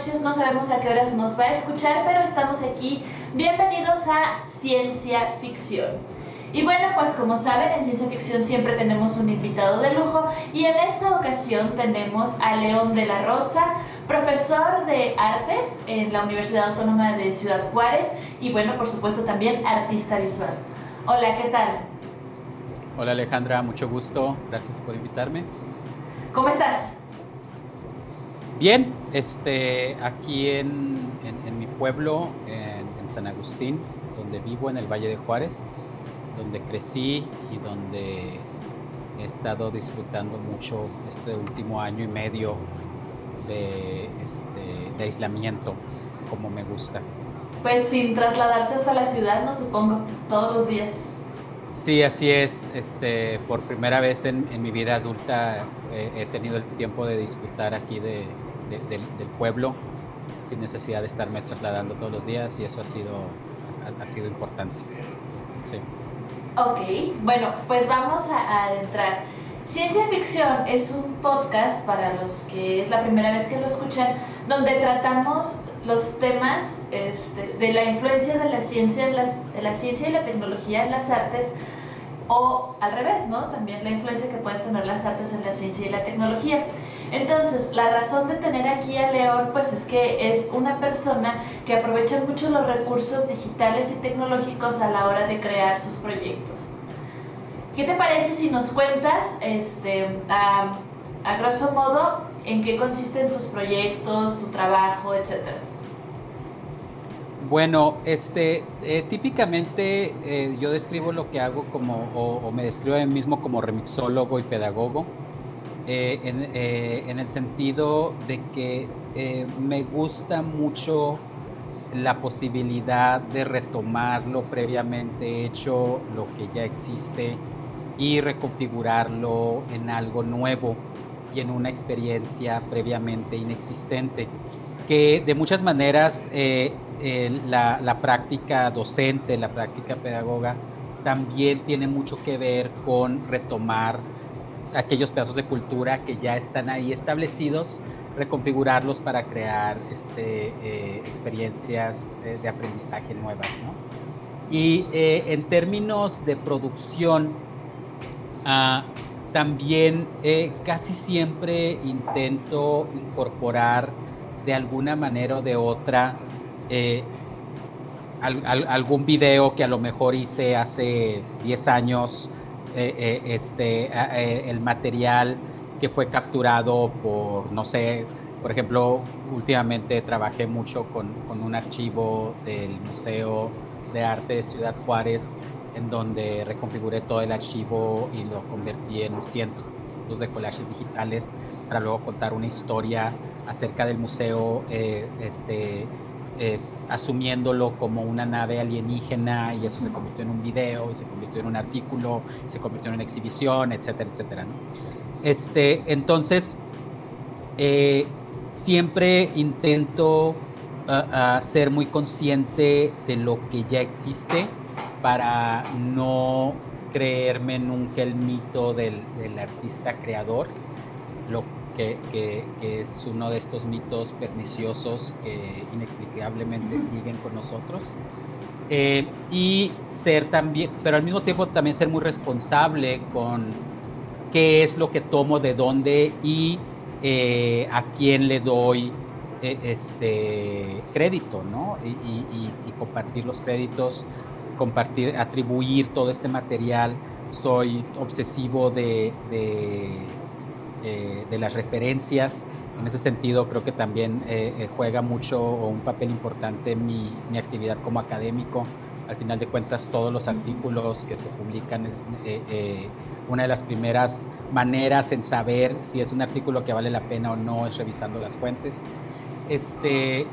noches, no sabemos a qué horas nos va a escuchar, pero estamos aquí. Bienvenidos a Ciencia Ficción. Y bueno, pues como saben, en Ciencia Ficción siempre tenemos un invitado de lujo y en esta ocasión tenemos a León de la Rosa, profesor de artes en la Universidad Autónoma de Ciudad Juárez y bueno, por supuesto también artista visual. Hola, ¿qué tal? Hola Alejandra, mucho gusto, gracias por invitarme. ¿Cómo estás? Bien, aquí en mi pueblo, en San Agustín, donde vivo en el Valle de Juárez, donde crecí y donde he estado disfrutando mucho este último año y medio de aislamiento, como me gusta. Pues sin trasladarse hasta la ciudad, no supongo, todos los días. Sí, así es. Por primera vez en mi vida adulta he tenido el tiempo de disfrutar aquí del pueblo sin necesidad de estarme trasladando todos los días y eso ha sido importante. Sí. Ok, bueno, pues vamos a adentrar. Ciencia Ficción es un podcast para los que es la primera vez que lo escuchan, donde tratamos los temas de la influencia de la ciencia y la tecnología en las artes, o al revés, ¿no? También la influencia que pueden tener las artes en la ciencia y la tecnología. Entonces, la razón de tener aquí a León, pues es que es una persona que aprovecha mucho los recursos digitales y tecnológicos a la hora de crear sus proyectos. ¿Qué te parece si nos cuentas, a grosso modo, en qué consisten tus proyectos, tu trabajo, etcétera? Bueno, típicamente yo describo lo que hago o me describo a mí mismo como remixólogo y pedagogo, en el sentido de que me gusta mucho la posibilidad de retomar lo previamente hecho, lo que ya existe, y reconfigurarlo en algo nuevo y en una experiencia previamente inexistente, que de muchas maneras la práctica docente, la práctica pedagoga, también tiene mucho que ver con retomar aquellos pedazos de cultura que ya están ahí establecidos, reconfigurarlos para crear experiencias de aprendizaje nuevas, ¿no? Y en términos de producción, también casi siempre intento incorporar de alguna manera o de otra algún video que a lo mejor hice hace 10 años, el material que fue capturado por, no sé, por ejemplo, últimamente trabajé mucho con un archivo del Museo de Arte de Ciudad Juárez, en donde reconfiguré todo el archivo y lo convertí en cientos de collages digitales para luego contar una historia acerca del museo, asumiéndolo como una nave alienígena, y eso se convirtió en un video, y se convirtió en un artículo, se convirtió en una exhibición, etcétera, etcétera, ¿no? Entonces, siempre intento ser muy consciente de lo que ya existe para no creerme nunca el mito del artista creador, lo que es uno de estos mitos perniciosos que inexplicablemente siguen con nosotros. Y ser también, pero al mismo tiempo también ser muy responsable con qué es lo que tomo, de dónde y a quién le doy crédito, ¿no? Y compartir los créditos, atribuir todo este material. Soy obsesivo de las referencias. En ese sentido, creo que también juega mucho o un papel importante mi actividad como académico. Al final de cuentas, todos los artículos que se publican es una de las primeras maneras en saber si es un artículo que vale la pena o no, es revisando las fuentes.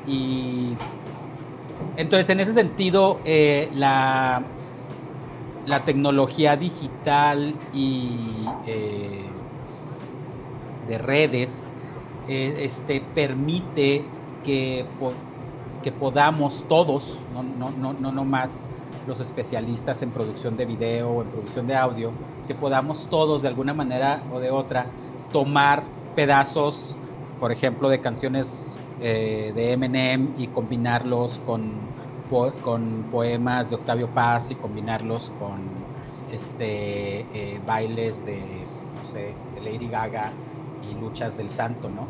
Y entonces, en ese sentido, la tecnología digital y de redes permite que podamos todos, no más los especialistas en producción de video o en producción de audio, que podamos todos de alguna manera o de otra tomar pedazos, por ejemplo, de canciones de Eminem y combinarlos con poemas de Octavio Paz y combinarlos con bailes de, no sé, de Lady Gaga y luchas del santo, ¿no?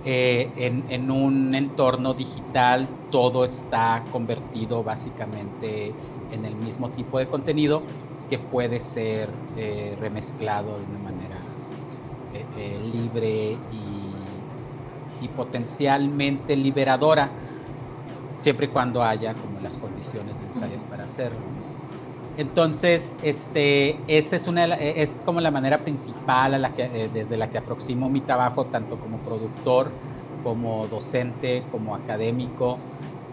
En un entorno digital todo está convertido básicamente en el mismo tipo de contenido que puede ser remezclado de una manera libre y potencialmente liberadora, siempre y cuando haya como las condiciones necesarias para hacerlo. Entonces, esa es como la manera principal desde la que aproximo mi trabajo, tanto como productor, como docente, como académico,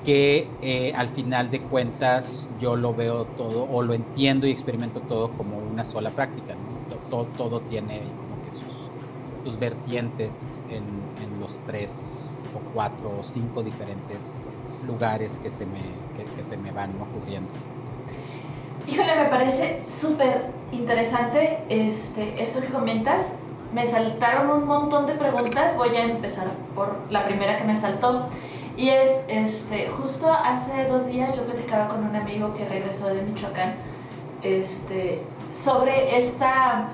que al final de cuentas yo lo veo todo, o lo entiendo y experimento todo como una sola práctica, ¿no? Todo tiene como que sus vertientes en los 3 o 4 o 5 diferentes lugares que se me van ocurriendo. Híjole, me parece súper interesante esto que comentas. Me saltaron un montón de preguntas. Voy a empezar por la primera que me saltó. Y es, justo hace 2 días yo platicaba con un amigo que regresó de Michoacán, sobre esta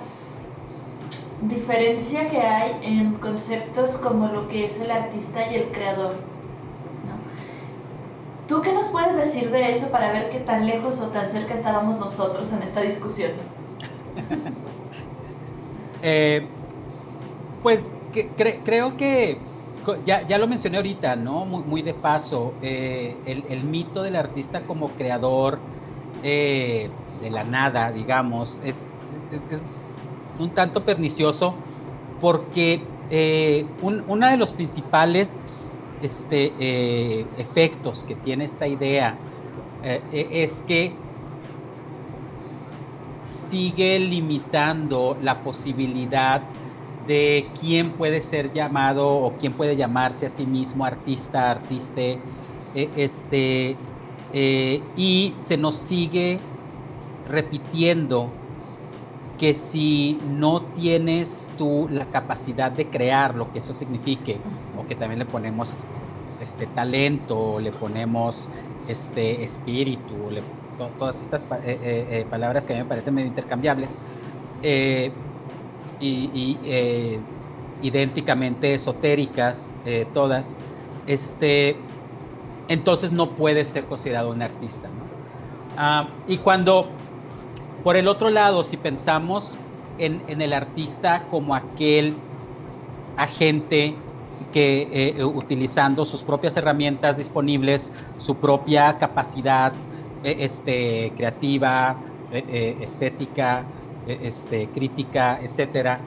diferencia que hay en conceptos como lo que es el artista y el creador, ¿no? ¿Tú qué nos puedes decir de eso para ver qué tan lejos o tan cerca estábamos nosotros en esta discusión? Pues creo que ya lo mencioné ahorita, ¿no? Muy de paso, el mito del artista como creador de la nada, digamos, es un tanto pernicioso porque uno de los principales efectos que tiene esta idea es que sigue limitando la posibilidad de quién puede ser llamado o quién puede llamarse a sí mismo artista, artiste, y se nos sigue repitiendo que si no tienes tú la capacidad de crear lo que eso signifique, o que también le ponemos talento, le ponemos espíritu, todas estas palabras que a mí me parecen medio intercambiables, idénticamente esotéricas, todas, entonces no puede ser considerado un artista, ¿no? Y cuando, por el otro lado, si pensamos en el artista como aquel agente que utilizando sus propias herramientas disponibles, su propia capacidad creativa, estética, crítica, etcétera,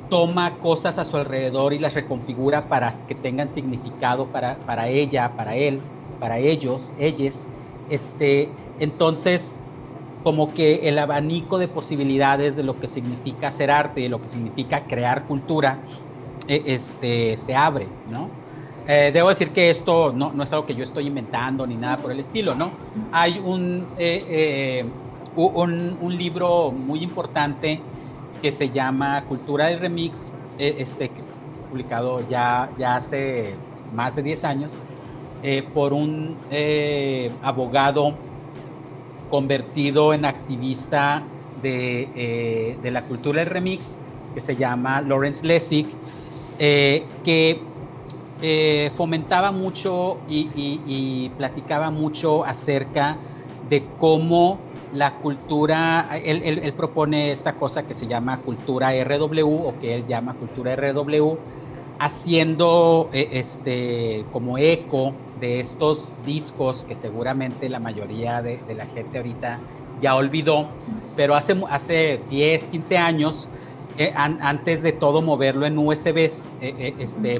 toma cosas a su alrededor y las reconfigura para que tengan significado para ella, para él, para ellos, ellas, entonces como que el abanico de posibilidades de lo que significa hacer arte, de lo que significa crear cultura, se abre, ¿no? Debo decir que esto no es algo que yo estoy inventando ni nada por el estilo, ¿no? Hay un libro muy importante que se llama Cultura del Remix, publicado ya hace más de 10 años, por un abogado convertido en activista de la cultura del remix, que se llama Lawrence Lessig, que fomentaba mucho y platicaba mucho acerca de cómo la cultura, él propone esta cosa que se llama cultura RW, o que él llama cultura RW, haciendo como eco de estos discos que seguramente la mayoría de la gente ahorita ya olvidó, pero hace 10, 15 años, antes de todo moverlo en USBs,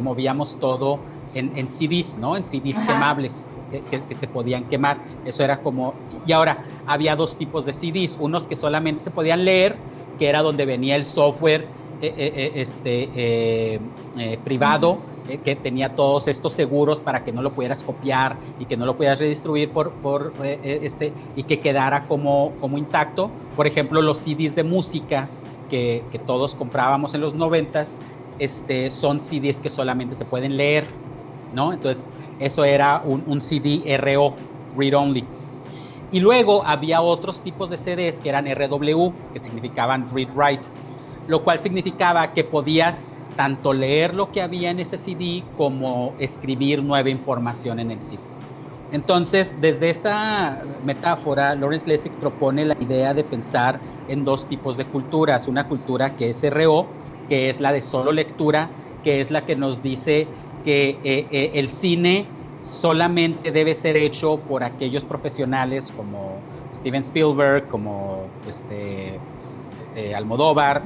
movíamos todo en CDs, ¿no? En CDs quemables que se podían quemar. Eso era como... Y ahora, había 2 tipos de CDs, unos que solamente se podían leer, que era donde venía el software privado, que tenía todos estos seguros para que no lo pudieras copiar y que no lo pudieras redistribuir y que quedara como intacto. Por ejemplo, los CDs de música que todos comprábamos en los 90s, son CDs que solamente se pueden leer, ¿no? Entonces, eso era un CD RO, Read Only. Y luego había otros tipos de CDs que eran RW, que significaban Read Write, lo cual significaba que podías tanto leer lo que había en ese CD como escribir nueva información en el CD. Entonces, desde esta metáfora, Lawrence Lessig propone la idea de pensar en dos tipos de culturas. Una cultura que es RO, que es la de solo lectura, que es la que nos dice que el cine solamente debe ser hecho por aquellos profesionales como Steven Spielberg, como Almodóvar,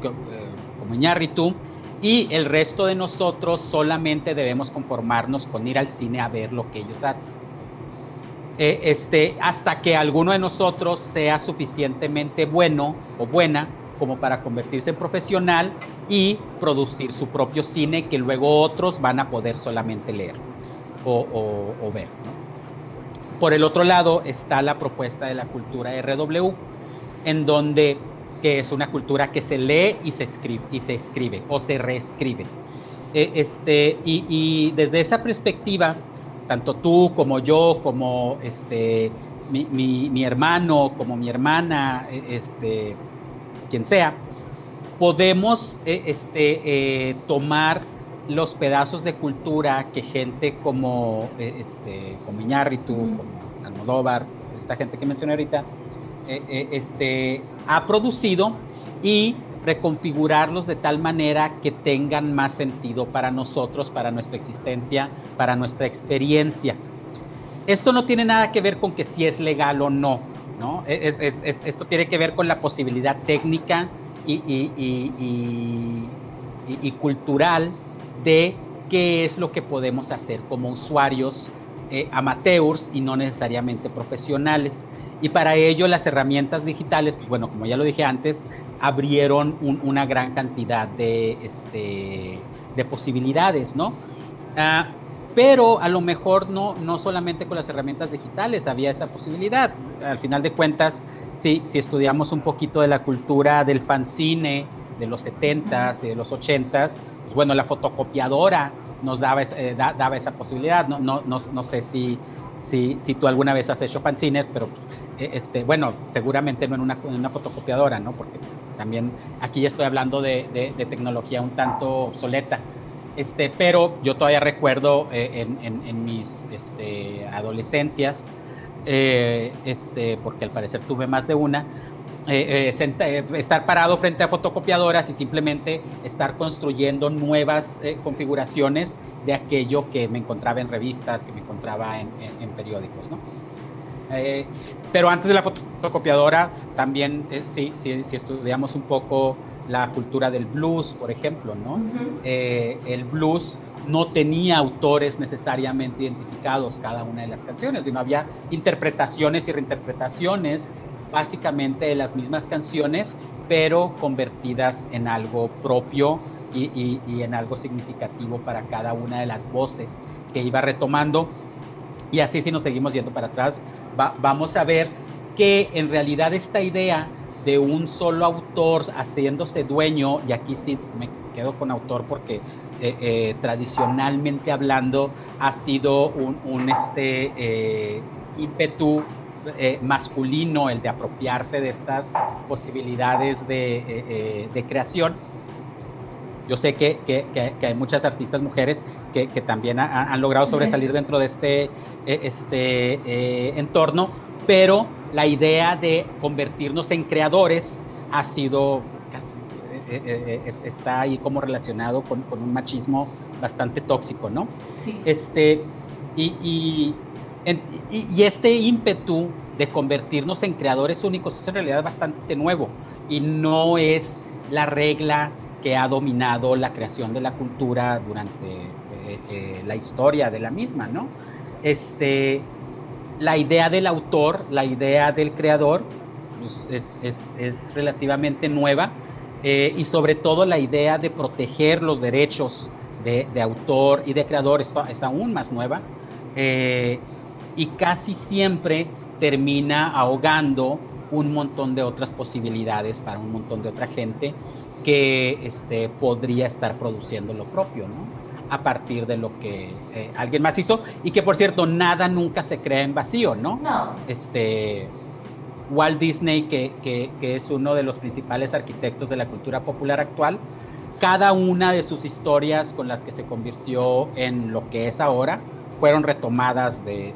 como Iñárritu, y el resto de nosotros solamente debemos conformarnos con ir al cine a ver lo que ellos hacen. Hasta que alguno de nosotros sea suficientemente bueno o buena como para convertirse en profesional y producir su propio cine que luego otros van a poder solamente leer o ver, ¿no? Por el otro lado está la propuesta de la cultura RW, en donde que es una cultura que se lee y se escribe o se reescribe. Y desde esa perspectiva, tanto tú como yo, como mi hermano, como mi hermana, quien sea, podemos tomar los pedazos de cultura que gente como Iñárritu, como Almodóvar, esta gente que mencioné ahorita, ha producido y reconfigurarlos de tal manera que tengan más sentido para nosotros, para nuestra existencia, para nuestra experiencia. Esto no tiene nada que ver con que si es legal o no, ¿no? Esto tiene que ver con la posibilidad técnica y cultural de qué es lo que podemos hacer como usuarios amateurs y no necesariamente profesionales. Y para ello las herramientas digitales, pues bueno, como ya lo dije antes, abrieron una gran cantidad de posibilidades, ¿no? Pero a lo mejor no solamente con las herramientas digitales había esa posibilidad. Al final de cuentas, si estudiamos un poquito de la cultura del fanzine de los 70s y de los 80s, pues bueno, la fotocopiadora nos daba esa posibilidad. No sé si tú alguna vez has hecho fanzines, pero bueno, seguramente no en una fotocopiadora, ¿no? Porque también aquí ya estoy hablando de tecnología un tanto obsoleta. Pero yo todavía recuerdo en mis adolescencias, porque al parecer tuve más de una, estar parado frente a fotocopiadoras y simplemente estar construyendo nuevas configuraciones de aquello que me encontraba en revistas, que me encontraba en periódicos, ¿no? Pero antes de la fotocopiadora, también si estudiamos un poco la cultura del blues, por ejemplo, ¿no? El blues no tenía autores necesariamente identificados cada una de las canciones, sino había interpretaciones y reinterpretaciones básicamente de las mismas canciones, pero convertidas en algo propio y en algo significativo para cada una de las voces que iba retomando. Y así, si nos seguimos yendo para atrás, vamos a ver que en realidad esta idea de un solo autor haciéndose dueño, y aquí sí me quedo con autor porque tradicionalmente hablando ha sido un ímpetu masculino el de apropiarse de estas posibilidades de creación. Yo sé que hay muchas artistas mujeres que también han logrado sobresalir dentro de entorno, pero la idea de convertirnos en creadores ha sido, está ahí como relacionado con un machismo bastante tóxico, ¿no? Sí. Y este ímpetu de convertirnos en creadores únicos es en realidad bastante nuevo y no es la regla que ha dominado la creación de la cultura durante la historia de la misma, ¿no? La idea del autor, la idea del creador, pues es relativamente nueva, y sobre todo la idea de proteger los derechos de autor y de creador es aún más nueva, y casi siempre termina ahogando un montón de otras posibilidades para un montón de otra gente que podría estar produciendo lo propio, ¿no? a partir de lo que alguien más hizo, y que por cierto, nada nunca se crea en vacío, ¿no? No. Walt Disney, que es uno de los principales arquitectos de la cultura popular actual, cada una de sus historias con las que se convirtió en lo que es ahora, fueron retomadas de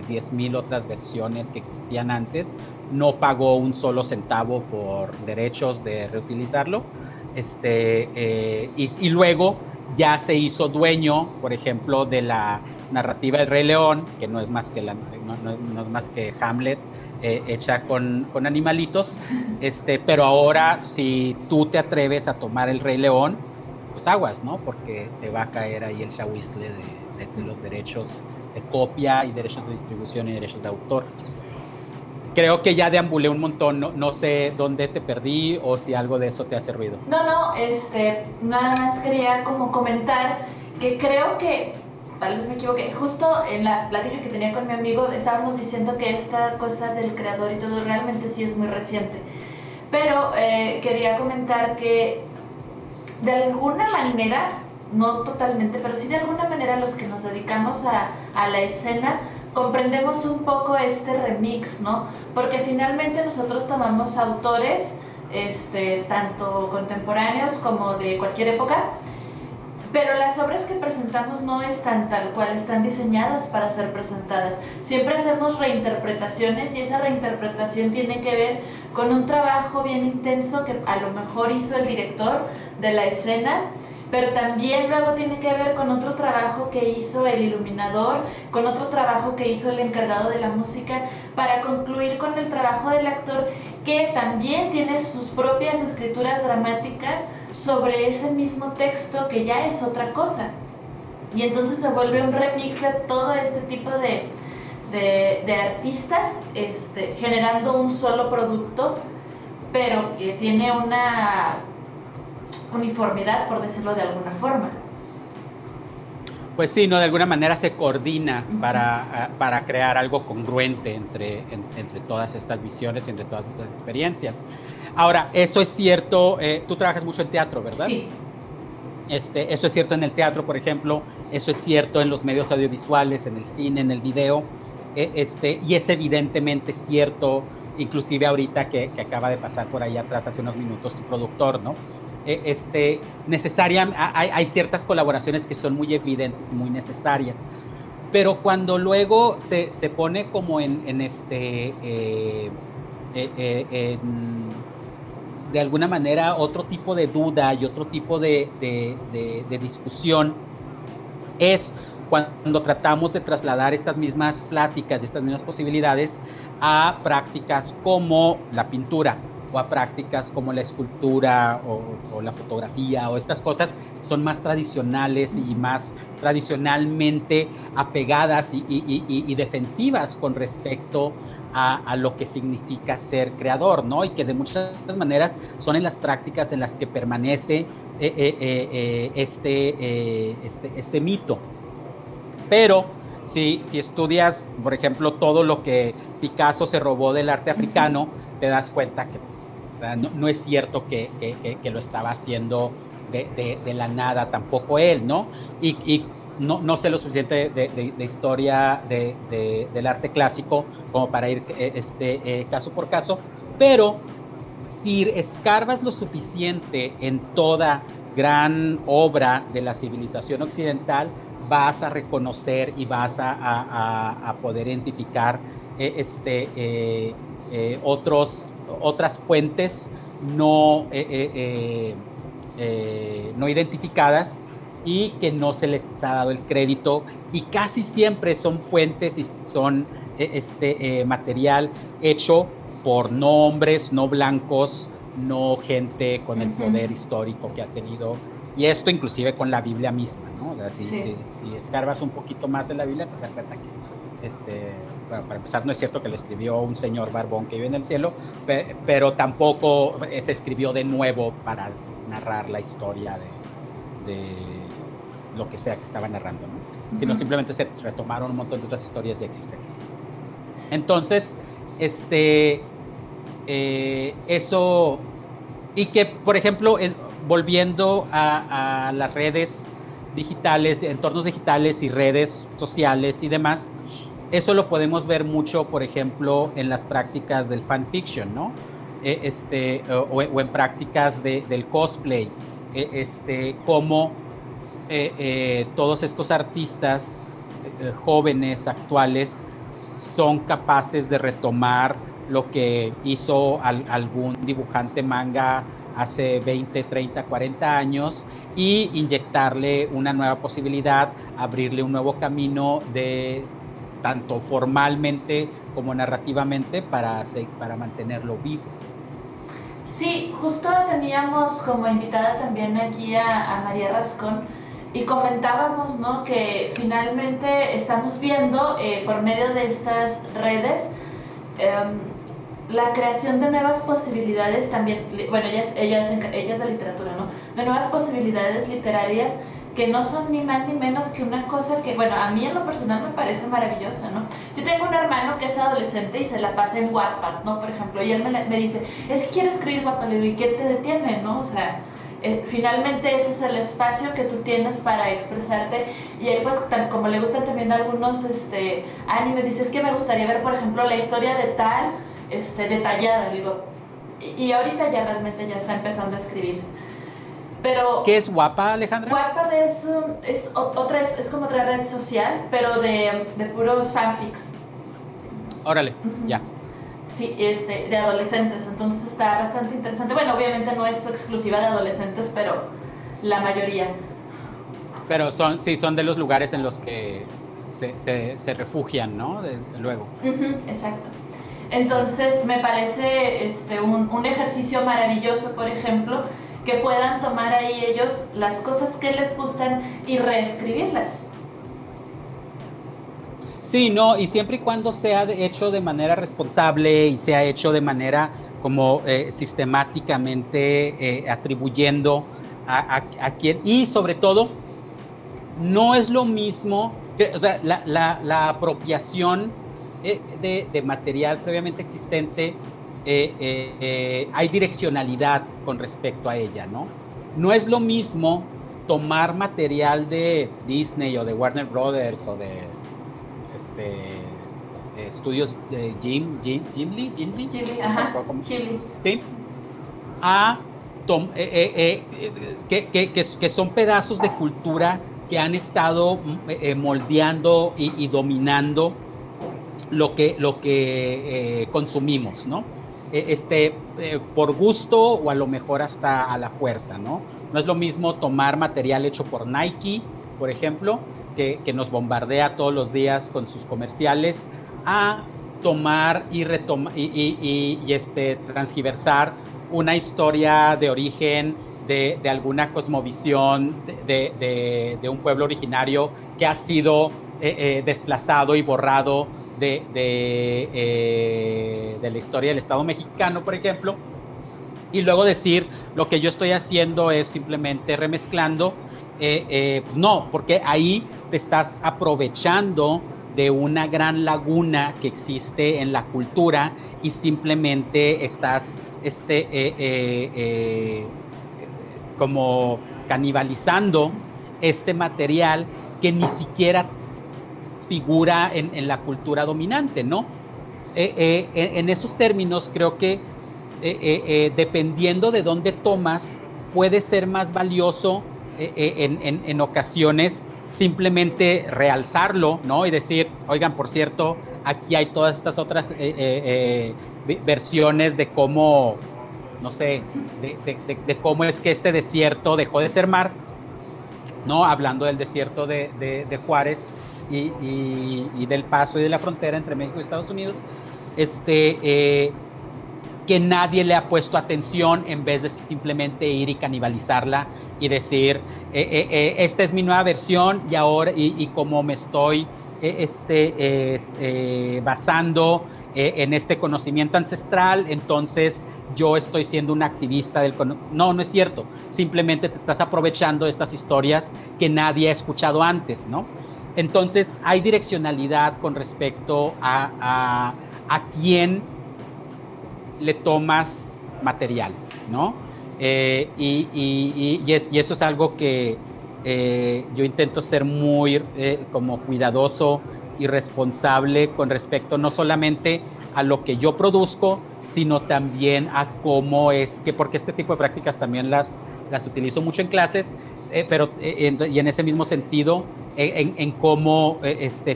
10,000 otras versiones que existían antes. No pagó un solo centavo por derechos de reutilizarlo. Y luego ya se hizo dueño, por ejemplo, de la narrativa del Rey León, que no es más que, no es más que Hamlet, hecha con animalitos, pero ahora si tú te atreves a tomar el Rey León, pues aguas, ¿no? Porque te va a caer ahí el chahuizle de los derechos de copia y derechos de distribución y derechos de autor. Creo que ya deambulé un montón, no sé dónde te perdí o si algo de eso te hace ruido. No, nada más quería como comentar que creo que, tal vez me equivoqué, justo en la plática que tenía con mi amigo estábamos diciendo que esta cosa del creador y todo realmente sí es muy reciente. Pero quería comentar que de alguna manera, no totalmente, pero sí de alguna manera los que nos dedicamos a la escena comprendemos un poco este remix, ¿no? Porque finalmente nosotros tomamos autores, tanto contemporáneos como de cualquier época, pero las obras que presentamos no están tal cual, están diseñadas para ser presentadas. Siempre hacemos reinterpretaciones y esa reinterpretación tiene que ver con un trabajo bien intenso que a lo mejor hizo el director de la escena, pero también luego tiene que ver con otro trabajo que hizo el iluminador, con otro trabajo que hizo el encargado de la música, para concluir con el trabajo del actor, que también tiene sus propias escrituras dramáticas sobre ese mismo texto, que ya es otra cosa. Y entonces se vuelve un remix de todo este tipo de artistas, generando un solo producto, pero que tiene una uniformidad, por decirlo de alguna forma. Pues sí, ¿no? De alguna manera se coordina para crear algo congruente entre todas estas visiones y entre todas estas experiencias. Ahora, eso es cierto, tú trabajas mucho en teatro, ¿verdad? Sí. Eso es cierto en el teatro, por ejemplo, eso es cierto en los medios audiovisuales, en el cine, en el video, y es evidentemente cierto, inclusive ahorita que acaba de pasar por ahí atrás hace unos minutos tu productor, ¿no? Hay ciertas colaboraciones que son muy evidentes y muy necesarias, pero cuando luego se pone como de alguna manera otro tipo de duda y otro tipo de discusión, es cuando tratamos de trasladar estas mismas pláticas y estas mismas posibilidades a prácticas como la pintura, o a prácticas como la escultura o la fotografía, o estas cosas son más tradicionales y más tradicionalmente apegadas y defensivas con respecto a lo que significa ser creador, ¿no? Y que de muchas maneras son en las prácticas en las que permanece este mito. Pero si estudias, por ejemplo, todo lo que Picasso se robó del arte africano, te das cuenta que no es cierto que lo estaba haciendo de la nada tampoco él, ¿no? Y no sé lo suficiente de historia del arte clásico como para ir caso por caso, pero si escarbas lo suficiente en toda gran obra de la civilización occidental, vas a reconocer y vas a poder identificar otras fuentes no identificadas y que no se les ha dado el crédito, y casi siempre son fuentes y son material hecho por no hombres, no blancos, no gente con el poder histórico que ha tenido, y esto inclusive con la Biblia misma, ¿no? O sea, si escarbas un poquito más en la Biblia, te das cuenta que bueno, para empezar, no es cierto que lo escribió un señor barbón que vive en el cielo, pero tampoco se escribió de nuevo para narrar la historia de lo que sea que estaba narrando, ¿no? Sino simplemente se retomaron un montón de otras historias ya existentes. Entonces, eso, y que, por ejemplo, volviendo a las redes digitales, entornos digitales y redes sociales y demás. Eso lo podemos ver mucho, por ejemplo, en las prácticas del fanfiction, ¿no? O en prácticas del cosplay, como todos estos artistas jóvenes, actuales, son capaces de retomar lo que hizo algún dibujante manga hace 20, 30, 40 años y inyectarle una nueva posibilidad, abrirle un nuevo camino de tanto formalmente como narrativamente para mantenerlo vivo. Sí, justo teníamos como invitada también aquí a María Rascón y comentábamos, ¿no?, que finalmente estamos viendo por medio de estas redes la creación de nuevas posibilidades también, bueno, ella es de literatura, ¿no?, de nuevas posibilidades literarias que no son ni más ni menos que una cosa que, bueno, a mí en lo personal me parece maravillosa, ¿no? Yo tengo un hermano que es adolescente y se la pasa en Wattpad, ¿no?, por ejemplo, y él me dice, es que quiero escribir Wattpad, ¿y qué te detiene, no? O sea, finalmente ese es el espacio que tú tienes para expresarte, y ahí pues como le gustan también algunos animes, dices que me gustaría ver, por ejemplo, la historia de tal, detallada, digo, y ahorita ya realmente ya está empezando a escribir. Pero ¿qué es Wattpad, Alejandra? Wattpad es como otra red social, pero de puros fanfics. Órale, ya. Sí, de adolescentes, entonces está bastante interesante. Bueno, obviamente no es exclusiva de adolescentes, pero la mayoría. Pero son de los lugares en los que se refugian, ¿no? Luego. Exacto. Entonces me parece un ejercicio maravilloso, por ejemplo, que puedan tomar ahí ellos las cosas que les gustan y reescribirlas. Sí, no, y siempre y cuando sea hecho de manera responsable y sea hecho de manera como sistemáticamente atribuyendo a quien, y sobre todo, no es lo mismo, o sea, la apropiación de material previamente existente, hay direccionalidad con respecto a ella, ¿no? No es lo mismo tomar material de Disney o de Warner Brothers o de estudios de Ghibli, ¿sí? Que son pedazos de cultura que han estado moldeando y dominando lo que consumimos, ¿no? Por gusto o a lo mejor hasta a la fuerza, ¿no? No es lo mismo tomar material hecho por Nike, por ejemplo, que nos bombardea todos los días con sus comerciales, a tomar y transgiversar una historia de origen de alguna cosmovisión de un pueblo originario que ha sido desplazado y borrado de la historia del Estado mexicano, por ejemplo, y luego decir lo que yo estoy haciendo es simplemente remezclando. No, porque ahí te estás aprovechando de una gran laguna que existe en la cultura y simplemente estás como canibalizando este material que ni siquiera figura en la cultura dominante, ¿no? En esos términos creo que dependiendo de dónde tomas, puede ser más valioso en ocasiones simplemente realzarlo, ¿no? Y decir, oigan, por cierto, aquí hay todas estas otras versiones de cómo, no sé, de cómo es que este desierto dejó de ser mar, ¿no? Hablando del desierto de Juárez y del paso y de la frontera entre México y Estados Unidos, que nadie le ha puesto atención en vez de simplemente ir y canibalizarla y decir, esta es mi nueva versión y ahora, y como me estoy basando en este conocimiento ancestral, entonces yo estoy siendo un activista del no es cierto, simplemente te estás aprovechando de estas historias que nadie ha escuchado antes, ¿no? Entonces hay direccionalidad con respecto a quién le tomas material, ¿no? Y eso es algo que yo intento ser muy como cuidadoso y responsable con respecto no solamente a lo que yo produzco, sino también a cómo es que, porque este tipo de prácticas también las utilizo mucho en clases, pero y en ese mismo sentido, en cómo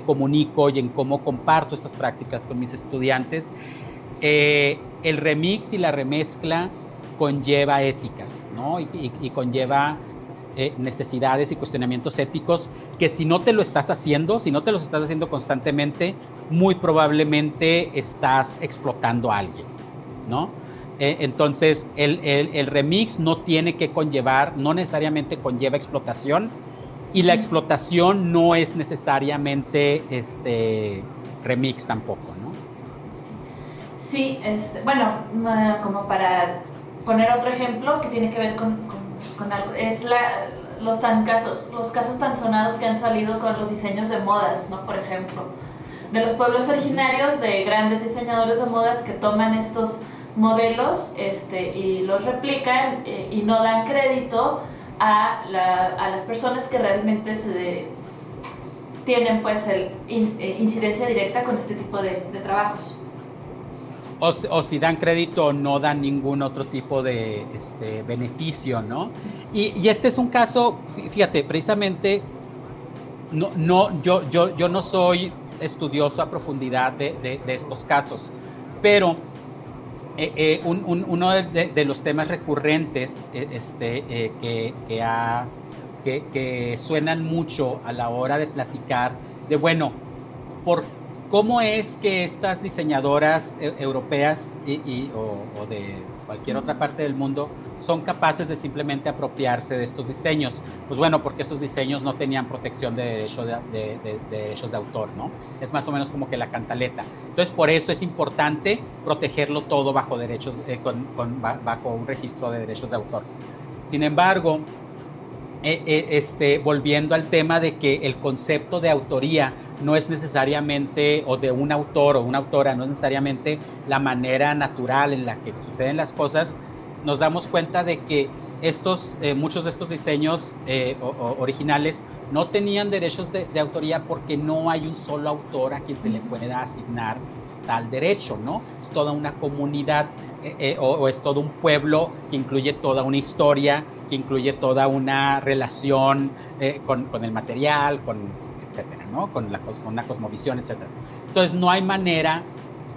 comunico y en cómo comparto estas prácticas con mis estudiantes. El remix y la remezcla conlleva éticas, ¿no? Y conlleva necesidades y cuestionamientos éticos que si no te lo estás haciendo, si no te los estás haciendo constantemente, muy probablemente estás explotando a alguien, ¿no? Entonces, el remix no tiene que conllevar, no necesariamente conlleva explotación, y la explotación no es necesariamente remix tampoco, ¿no? Sí, bueno, como para poner otro ejemplo que tiene que ver con algo, es los casos tan sonados que han salido con los diseños de modas, ¿no? Por ejemplo, de los pueblos originarios, de grandes diseñadores de modas que toman estos modelos y los replican y no dan crédito a las personas que realmente tienen pues incidencia directa con este tipo de trabajos. O si dan crédito o no dan ningún otro tipo de beneficio, ¿no? Y este es un caso, fíjate, precisamente, yo no soy estudioso a profundidad de estos casos, pero uno de los temas recurrentes que suenan mucho a la hora de platicar de, bueno, ¿cómo es que estas diseñadoras europeas o de cualquier otra parte del mundo son capaces de simplemente apropiarse de estos diseños? Pues bueno, porque esos diseños no tenían protección de derechos de autor, ¿no? Es más o menos como que la cantaleta. Entonces, por eso es importante protegerlo todo bajo derechos, bajo un registro de derechos de autor. Sin embargo, volviendo al tema de que el concepto de autoría no es necesariamente, o de un autor o una autora, no es necesariamente la manera natural en la que suceden las cosas, nos damos cuenta de que muchos de estos diseños originales no tenían derechos de autoría porque no hay un solo autor a quien se le pueda asignar tal derecho, ¿no? Es toda una comunidad o es todo un pueblo que incluye toda una historia, que incluye toda una relación con el material, etcétera, ¿no? Con una cosmovisión, etcétera. Entonces, no hay manera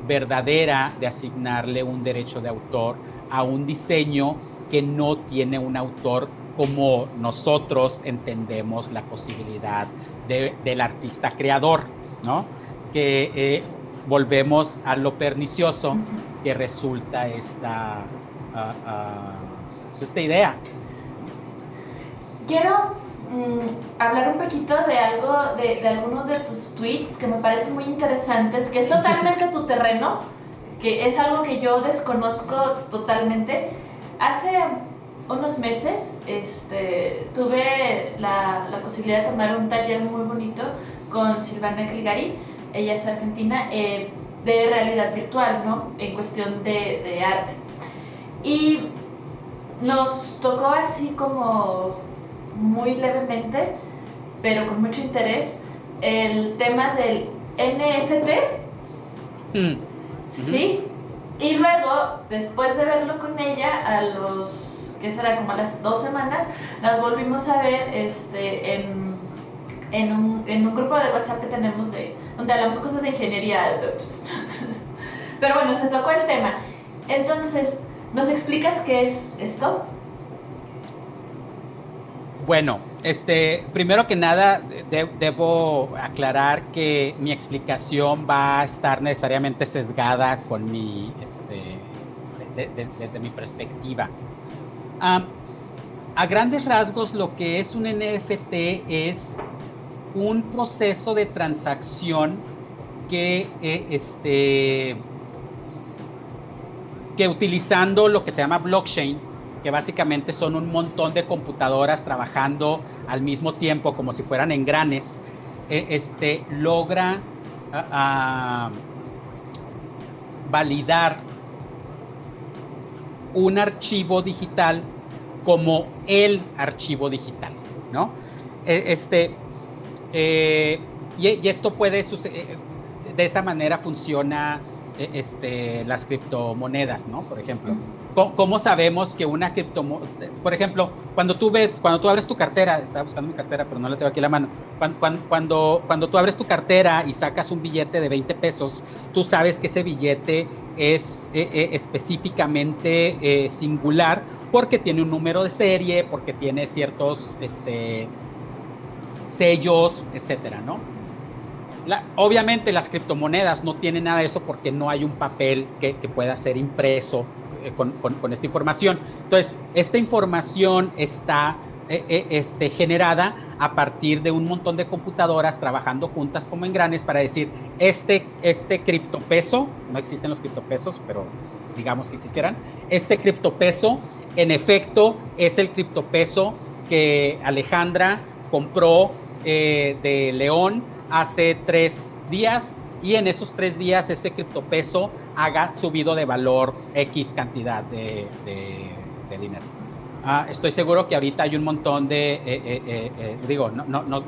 verdadera de asignarle un derecho de autor a un diseño que no tiene un autor como nosotros entendemos la posibilidad del artista creador, ¿no? Que volvemos a lo pernicioso que resulta esta idea. Quiero hablar un poquito de algo, de algunos de tus tweets que me parecen muy interesantes, que es totalmente tu terreno, que es algo que yo desconozco totalmente. Hace unos meses tuve la posibilidad de tomar un taller muy bonito con Silvana Cligari, ella es argentina, de realidad virtual, ¿no? En cuestión de arte. Y nos tocó así como muy levemente, pero con mucho interés, el tema del NFT. Sí. Y luego, después de verlo con ella, ¿qué será? Como a las 2 semanas, las volvimos a ver en un grupo de WhatsApp que tenemos donde hablamos cosas de ingeniería. Pero bueno, se tocó el tema. Entonces, ¿nos explicas qué es esto? Bueno, primero que nada, debo aclarar que mi explicación va a estar necesariamente sesgada con desde mi perspectiva. A grandes rasgos, lo que es un NFT es un proceso de transacción que utilizando lo que se llama blockchain, que básicamente son un montón de computadoras trabajando al mismo tiempo como si fueran engranes, logra validar un archivo digital como el archivo digital, ¿no? Este, y esto puede suceder, de esa manera funciona las criptomonedas, ¿no? Por ejemplo, ¿cómo sabemos que una criptomoneda, por ejemplo, cuando tú abres tu cartera, estaba buscando mi cartera, pero no la tengo aquí en la mano, cuando tú abres tu cartera y sacas un billete de 20 pesos, tú sabes que ese billete es específicamente singular porque tiene un número de serie, porque tiene ciertos sellos, etcétera, ¿no? Obviamente las criptomonedas no tienen nada de eso porque no hay un papel que pueda ser impreso con esta información. Entonces, esta información está generada a partir de un montón de computadoras trabajando juntas como engranes para decir, este criptopeso, no existen los criptopesos, pero digamos que existieran, este criptopeso en efecto es el criptopeso que Alejandra compró de León hace 3 días y en esos 3 días este criptopeso haga subido de valor X cantidad de dinero. Estoy seguro que ahorita hay un montón de,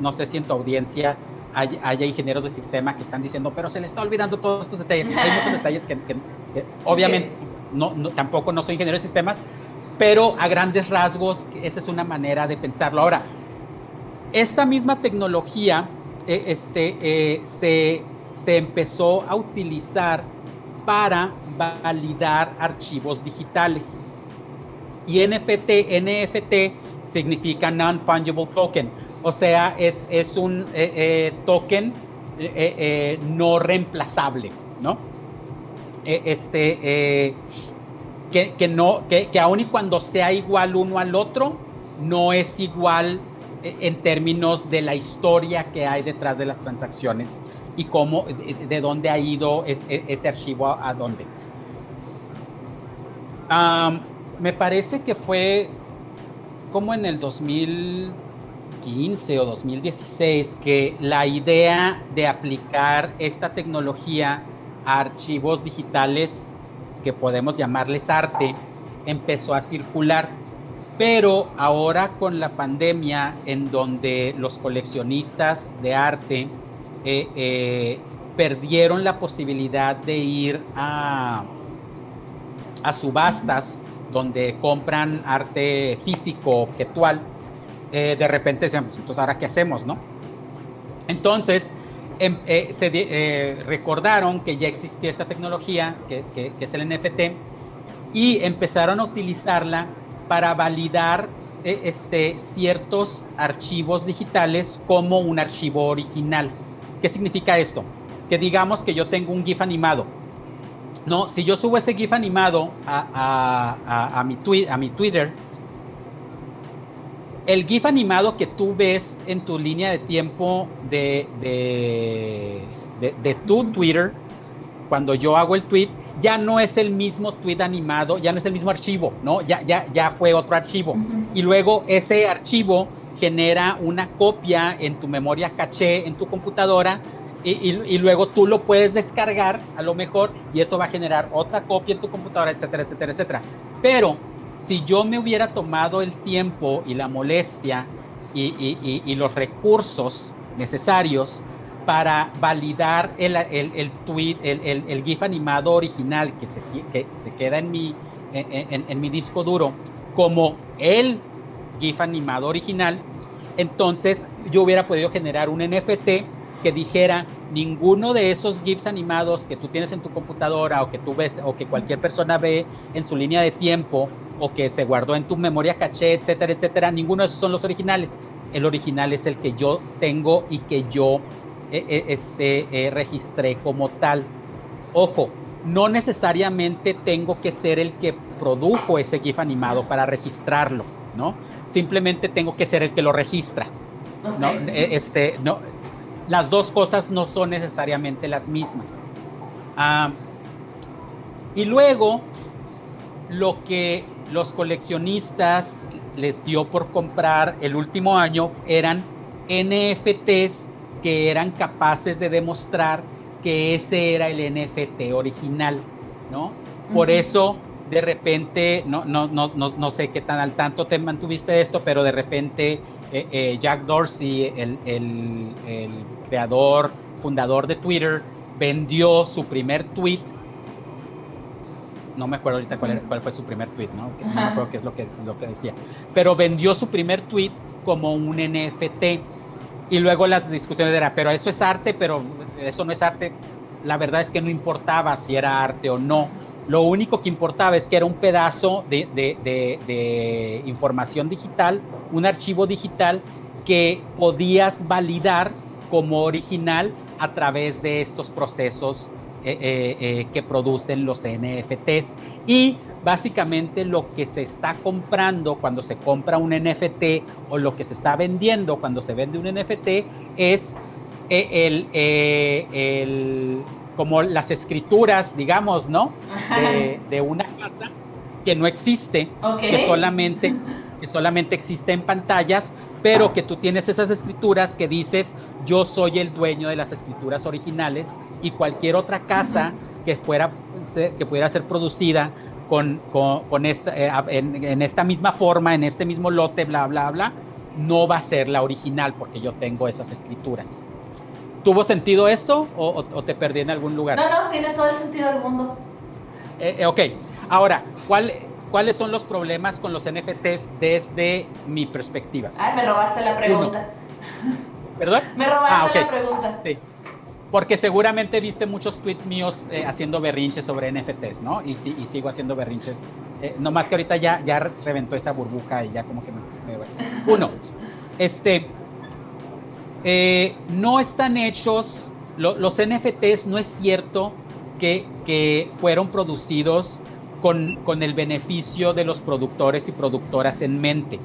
no sé si en tu audiencia haya ingenieros de sistema que están diciendo, pero se le está olvidando todos estos detalles. Hay muchos detalles que obviamente sí. Tampoco no soy ingeniero de sistemas, pero a grandes rasgos esa es una manera de pensarlo. Ahora, esta misma tecnología se empezó a utilizar para validar archivos digitales. Y NFT significa Non-Fungible Token, o sea, es un token no reemplazable, ¿no? Que aun y cuando sea igual uno al otro, no es igual en términos de la historia que hay detrás de las transacciones y cómo, de dónde ha ido ese archivo a dónde. Me parece que fue como en el 2015 o 2016 que la idea de aplicar esta tecnología a archivos digitales, que podemos llamarles arte, empezó a circular. Pero ahora con la pandemia, en donde los coleccionistas de arte perdieron la posibilidad de ir a subastas donde compran arte físico, objetual, de repente decían, pues, entonces, ¿ahora qué hacemos, no? Entonces, recordaron que ya existía esta tecnología, que es el NFT, y empezaron a utilizarla para validar ciertos archivos digitales como un archivo original. ¿Qué significa esto? Que digamos que yo tengo un GIF animado, ¿no? Si yo subo ese GIF animado a mi Twitter, el GIF animado que tú ves en tu línea de tiempo de tu Twitter, cuando yo hago el tweet, ya no es el mismo tweet animado, ya no es el mismo archivo, ¿no? Ya fue otro archivo. Y luego ese archivo genera una copia en tu memoria caché, en tu computadora, y luego tú lo puedes descargar a lo mejor, y eso va a generar otra copia en tu computadora, etcétera, etcétera, etcétera. Pero si yo me hubiera tomado el tiempo y la molestia y los recursos necesarios para validar el tweet, el GIF animado original que se queda en mi disco duro como el GIF animado original, entonces yo hubiera podido generar un NFT que dijera, ninguno de esos GIFs animados que tú tienes en tu computadora o que tú ves o que cualquier persona ve en su línea de tiempo o que se guardó en tu memoria caché, etcétera, etcétera, ninguno de esos son los originales. El original es el que yo tengo y que yo registré como tal. Ojo, no necesariamente tengo que ser el que produjo ese GIF animado para registrarlo, ¿no? Simplemente tengo que ser el que lo registra. Okay. ¿No? Las dos cosas no son necesariamente las mismas. Y luego, lo que los coleccionistas les dio por comprar el último año eran NFTs que eran capaces de demostrar que ese era el NFT original, ¿no? Por eso, de repente, no sé qué tan al tanto te mantuviste de esto, pero de repente Jack Dorsey, el creador, fundador de Twitter, vendió su primer tweet. No me acuerdo ahorita cuál fue su primer tweet, ¿no? No me acuerdo qué es lo que decía. Pero vendió su primer tweet como un NFT. Y luego las discusiones eran, pero eso es arte, pero eso no es arte. La verdad es que no importaba si era arte o no. Lo único que importaba es que era un pedazo de información digital, un archivo digital que podías validar como original a través de estos procesos que producen los NFTs. Y básicamente lo que se está comprando cuando se compra un NFT o lo que se está vendiendo cuando se vende un NFT es como las escrituras, digamos, ¿no? De una casa que no existe, okay, que solamente existe en pantallas, pero que tú tienes esas escrituras que dices, yo soy el dueño de las escrituras originales, y cualquier otra casa que pudiera ser producida en esta misma forma, en este mismo lote, bla, bla, bla, no va a ser la original porque yo tengo esas escrituras. ¿Tuvo sentido esto o te perdí en algún lugar? No, tiene todo el sentido del mundo. Ok, ahora, ¿cuáles son los problemas con los NFTs desde mi perspectiva? Ay, me robaste la pregunta. ¿Perdón? Me robaste la pregunta. Sí. Porque seguramente viste muchos tweets míos haciendo berrinches sobre NFTs, ¿no? Y sigo haciendo berrinches. Nomás que ahorita ya reventó esa burbuja y ya como que Uno, no están hechos, los NFTs no es cierto que fueron producidos con el beneficio de los productores y productoras en mente.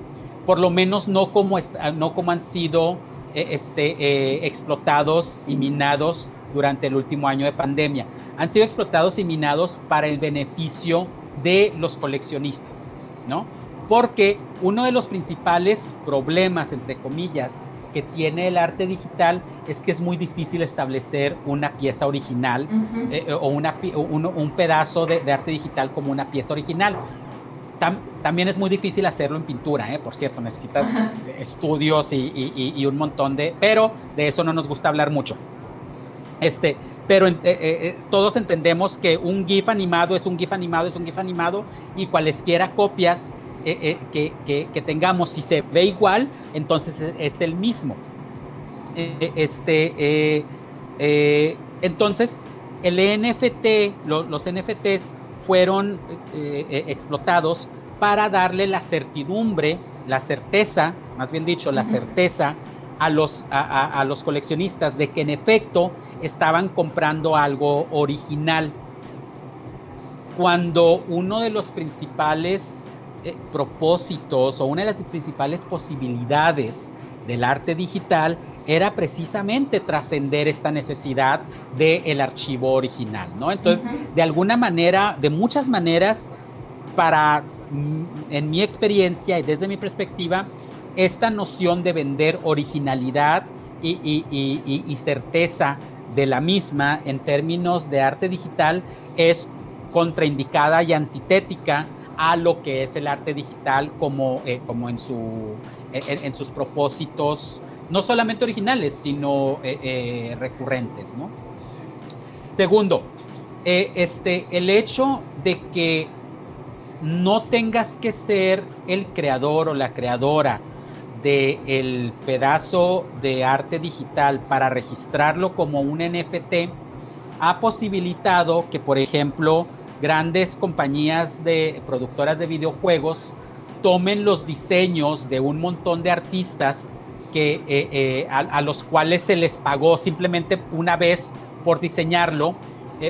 Por lo menos no como han sido explotados y minados durante el último año de pandemia. Han sido explotados y minados para el beneficio de los coleccionistas, ¿no? Porque uno de los principales problemas, entre comillas, que tiene el arte digital es que es muy difícil establecer una pieza original o un pedazo de arte digital como una pieza original. También es muy difícil hacerlo en pintura, por cierto, necesitas estudios y un montón pero de eso no nos gusta hablar mucho. Pero todos entendemos que un GIF animado es un GIF animado, es un GIF animado, y cualesquiera copias que tengamos, si se ve igual, entonces es el mismo. Entonces, el NFT, los NFTs fueron explotados para darle la certidumbre, la certeza, más bien dicho, la certeza a los coleccionistas de que en efecto estaban comprando algo original. Cuando uno de los principales propósitos o una de las principales posibilidades del arte digital era precisamente trascender esta necesidad del archivo original, ¿no? Entonces, de alguna manera, de muchas maneras, en mi experiencia y desde mi perspectiva, esta noción de vender originalidad y certeza de la misma en términos de arte digital es contraindicada y antitética a lo que es el arte digital como en sus propósitos, no solamente originales, sino recurrentes, ¿no? Segundo, el hecho de que no tengas que ser el creador o la creadora del pedazo de arte digital para registrarlo como un NFT ha posibilitado que, por ejemplo, grandes compañías productoras de videojuegos tomen los diseños de un montón de artistas a los cuales se les pagó simplemente una vez por diseñarlo,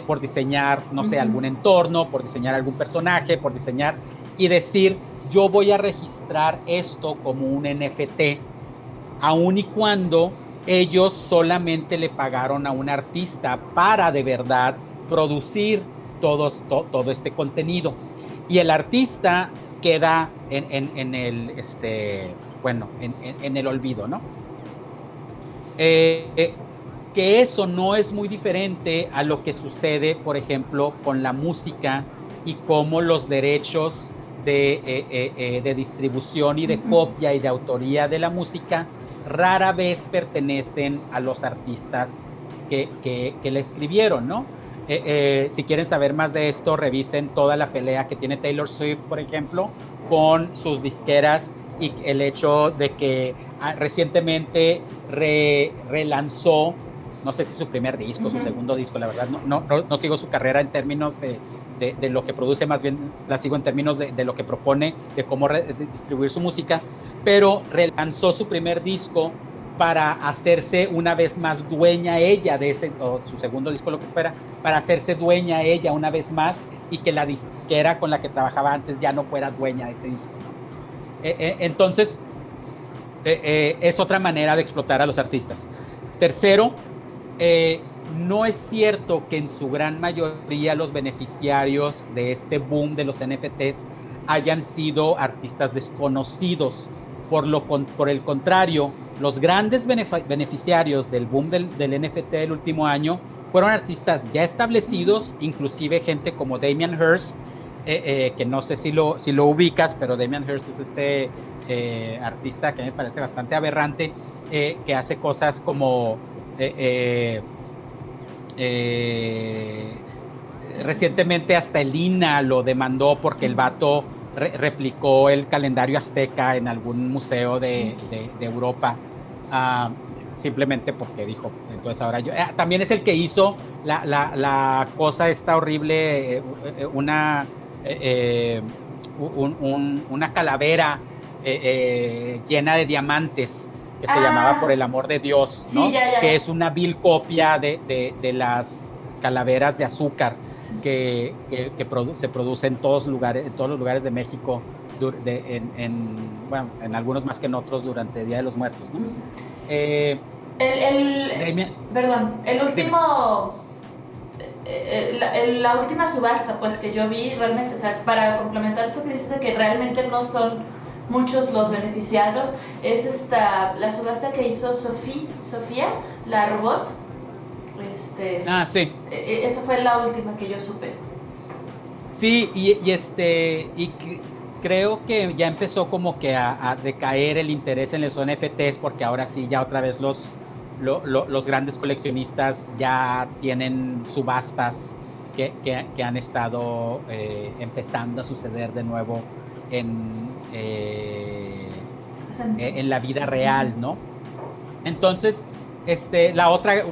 por diseñar, no sé, algún entorno, por diseñar algún personaje, y decir, yo voy a registrar esto como un NFT, aun y cuando ellos solamente le pagaron a un artista para de verdad producir todo este contenido. Y el artista queda en el olvido, ¿no? Que eso no es muy diferente a lo que sucede, por ejemplo, con la música y cómo los derechos de distribución y de copia y de autoría de la música rara vez pertenecen a los artistas que le escribieron, ¿no? Si quieren saber más de esto, revisen toda la pelea que tiene Taylor Swift, por ejemplo, con sus disqueras, y el hecho de que recientemente relanzó, no sé si su primer disco, su segundo disco, la verdad, no sigo su carrera en términos de lo que produce, más bien la sigo en términos de lo que propone, de cómo distribuir su música, pero relanzó su primer disco para hacerse una vez más dueña ella de ese, o su segundo disco, lo que espera, para hacerse dueña ella una vez más, y que la disquera con la que trabajaba antes ya no fuera dueña de ese disco, ¿no? Entonces, es otra manera de explotar a los artistas. Tercero, no es cierto que en su gran mayoría los beneficiarios de este boom de los NFTs hayan sido artistas desconocidos. Por el contrario, los grandes beneficiarios del boom del NFT del último año fueron artistas ya establecidos, inclusive gente como Damien Hirst, que no sé si lo ubicas, pero Damien Hirst es este artista que me parece bastante aberrante, que hace cosas como recientemente hasta el INAH lo demandó porque el vato replicó el calendario azteca en algún museo de Europa, simplemente porque dijo, entonces ahora yo... también es el que hizo la cosa esta horrible, una calavera llena de diamantes, que se llamaba Por el amor de Dios, ¿no? Sí, ya. Que es una vil copia de las calaveras de azúcar que se produce en todos los lugares de México, en algunos más que en otros, durante el Día de los Muertos, ¿no? El último... la última subasta, pues, que yo vi realmente, o sea, para complementar esto que dices de que realmente no son muchos los beneficiarios, es la subasta que hizo Sofía, la robot. Sí. Esa fue la última que yo supe. Sí, y creo que ya empezó como que a decaer el interés en los NFTs, porque ahora sí, ya otra vez los grandes coleccionistas ya tienen subastas que han estado empezando a suceder de nuevo en la vida real, ¿no? Entonces, la otra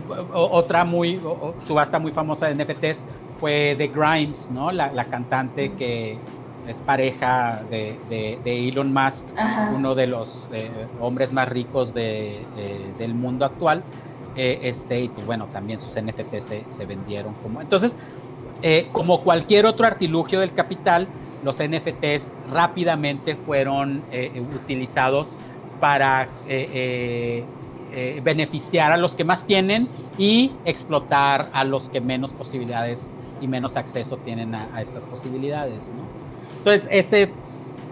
subasta muy famosa de NFTs fue de Grimes, ¿no? La cantante que es pareja de Elon Musk, uno de los hombres más ricos del mundo actual, y pues bueno, también sus NFTs se vendieron como... Entonces, como cualquier otro artilugio del capital, los NFTs rápidamente fueron utilizados para beneficiar a los que más tienen y explotar a los que menos posibilidades y menos acceso tienen a estas posibilidades, ¿no? Entonces,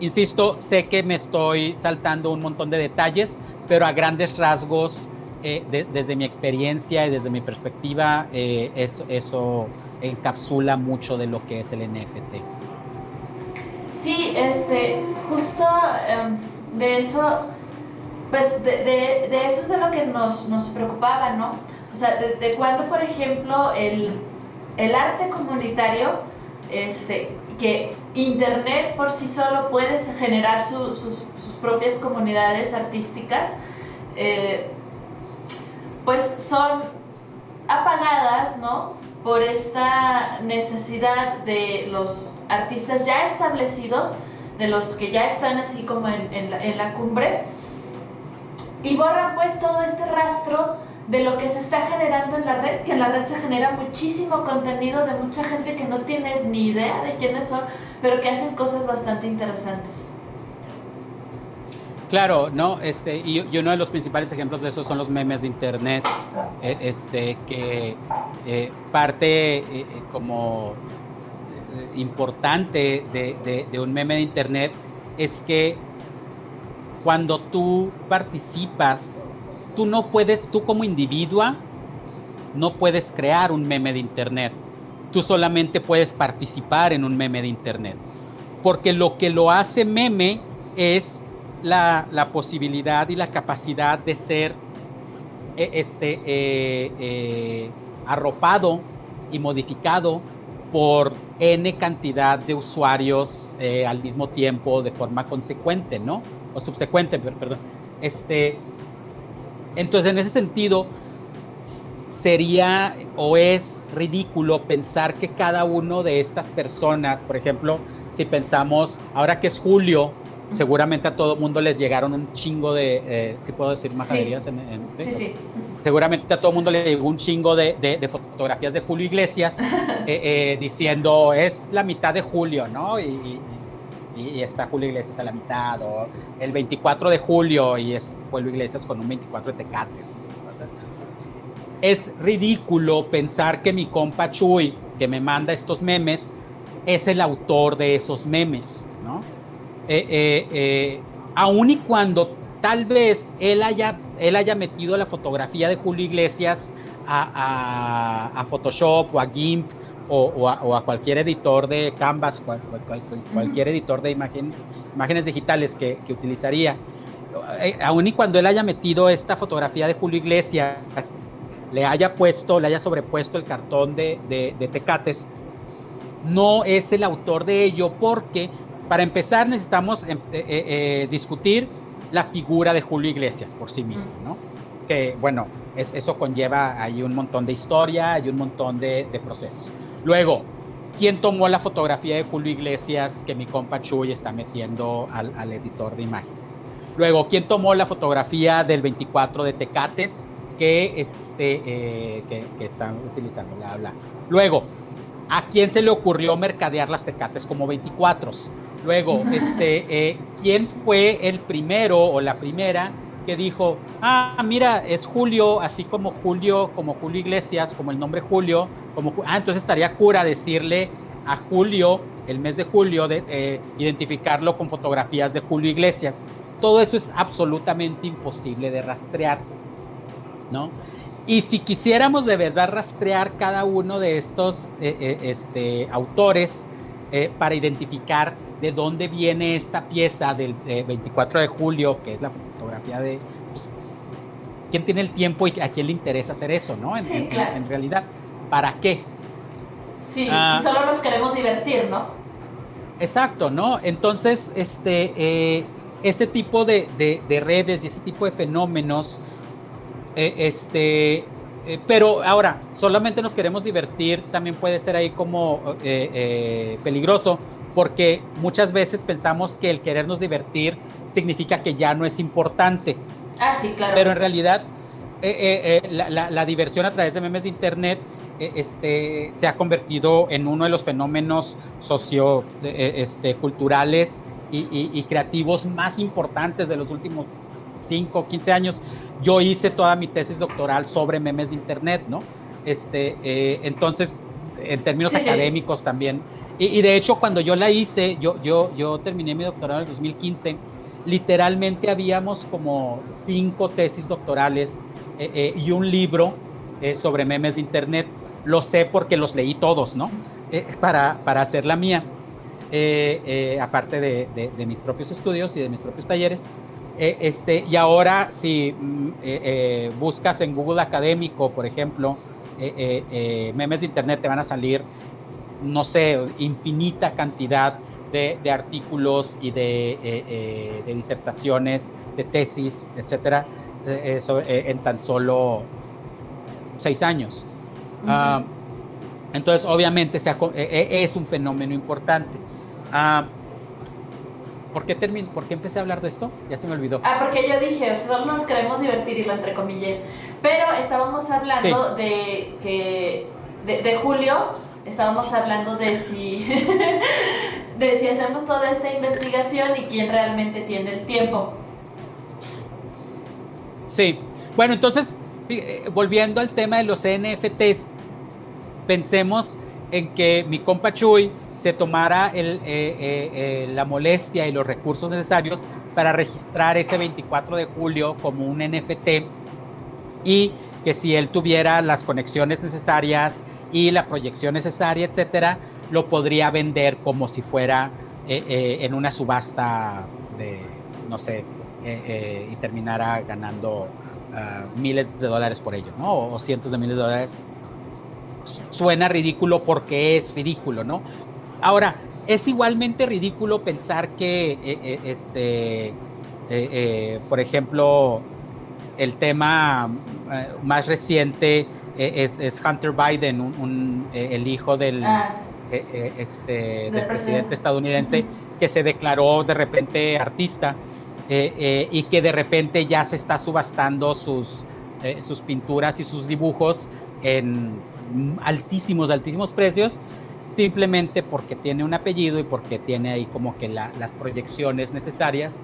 insisto, sé que me estoy saltando un montón de detalles, pero a grandes rasgos, desde mi experiencia y desde mi perspectiva, eso encapsula mucho de lo que es el NFT. Sí, justo de eso, pues de eso es de lo que nos preocupaba, ¿no? O sea, de cuando, por ejemplo, el arte comunitario, que Internet por sí solo puede generar sus propias comunidades artísticas, pues son apagadas, ¿no? Por esta necesidad de los artistas ya establecidos, de los que ya están así como en la cumbre, y borran pues todo este rastro de lo que se está generando en la red, que en la red se genera muchísimo contenido de mucha gente que no tienes ni idea de quiénes son, pero que hacen cosas bastante interesantes. Claro, ¿no? Y uno de los principales ejemplos de eso son los memes de internet, que parte como importante de un meme de internet es que cuando tú participas, tú como individua no puedes crear un meme de internet, tú solamente puedes participar en un meme de internet. porque lo que lo hace meme es la posibilidad y la capacidad de ser arropado y modificado por N cantidad de usuarios al mismo tiempo de forma consecuente, ¿no? O subsecuente, perdón. Entonces, en ese sentido, sería o es ridículo pensar que cada uno de estas personas, por ejemplo, si pensamos, ahora que es julio, seguramente a todo el mundo les llegaron un chingo de, ¿sí puedo decir majaderías? Sí. Sí. Seguramente a todo el mundo le llegó un chingo de fotografías de Julio Iglesias diciendo, es la mitad de julio, ¿no? Y está Julio Iglesias a la mitad, o el 24 de julio y es Julio Iglesias con un 24 de Tecates. Es ridículo pensar que mi compa Chuy, que me manda estos memes, es el autor de esos memes, ¿no? Aun y cuando tal vez él haya metido la fotografía de Julio Iglesias a Photoshop o a GIMP o a cualquier editor de Canvas, cualquier editor de imágenes digitales que utilizaría, aun y cuando él haya metido esta fotografía de Julio Iglesias, le haya sobrepuesto el cartón de Tecates, no es el autor de ello, porque para empezar necesitamos discutir la figura de Julio Iglesias por sí mismo, ¿no? Que bueno, eso conlleva ahí un montón de historia y un montón de procesos. Luego, ¿quién tomó la fotografía de Julio Iglesias que mi compa Chuy está metiendo al editor de imágenes? Luego, ¿quién tomó la fotografía del 24 de Tecates que están utilizando? Bla, bla. Luego, ¿a quién se le ocurrió mercadear las Tecates como 24s? Luego, ¿quién fue el primero o la primera que dijo, mira, es Julio, así como Julio Iglesias, como el nombre Julio, entonces estaría cura decirle a Julio, el mes de julio, identificarlo con fotografías de Julio Iglesias? Todo eso es absolutamente imposible de rastrear, ¿no? Y si quisiéramos de verdad rastrear cada uno de estos autores para identificar de dónde viene esta pieza del 24 de julio, que es la fotografía de... Pues, ¿quién tiene el tiempo y a quién le interesa hacer eso, ¿no? Claro. En realidad, ¿para qué? Sí, si solo nos queremos divertir, ¿no? Exacto, ¿no? Entonces, ese tipo de redes y ese tipo de fenómenos, pero ahora, solamente nos queremos divertir, también puede ser ahí como peligroso, porque muchas veces pensamos que el querernos divertir significa que ya no es importante. Sí, claro. Pero en realidad, la diversión a través de memes de internet se ha convertido en uno de los fenómenos culturales y creativos más importantes de los últimos 5 o 15 años. Yo hice toda mi tesis doctoral sobre memes de internet, ¿no? Entonces, en términos académicos también. Y de hecho, cuando yo la hice, yo terminé mi doctorado en el 2015, literalmente habíamos como 5 tesis doctorales y un libro sobre memes de internet. Lo sé porque los leí todos, ¿no? Para hacer la mía, aparte de mis propios estudios y de mis propios talleres. Y ahora si buscas en Google Académico, por ejemplo, memes de internet, te van a salir, no sé, infinita cantidad de artículos y de disertaciones, de tesis, etcétera, en tan solo 6 años. Uh-huh. Entonces, obviamente, es un fenómeno importante. ¿Por qué empecé a hablar de esto? Ya se me olvidó. Porque yo dije, solo nos queremos divertir y lo entrecomillé. Pero estábamos hablando de Julio, estábamos hablando de si hacemos toda esta investigación y quién realmente tiene el tiempo. Sí. Bueno, entonces, volviendo al tema de los NFTs, pensemos en que mi compa Chuy se tomara la molestia y los recursos necesarios para registrar ese 24 de julio como un NFT, y que si él tuviera las conexiones necesarias y la proyección necesaria, etcétera, lo podría vender como si fuera en una subasta de, no sé, y terminara ganando miles de dólares por ello, ¿no? O cientos de miles de dólares. Suena ridículo porque es ridículo, ¿no? Ahora, es igualmente ridículo pensar que, por ejemplo, el tema más reciente es Hunter Biden, el hijo del, del presidente estadounidense, que se declaró de repente artista y que de repente ya se está subastando sus pinturas y sus dibujos en altísimos precios, simplemente porque tiene un apellido y porque tiene ahí como que las proyecciones necesarias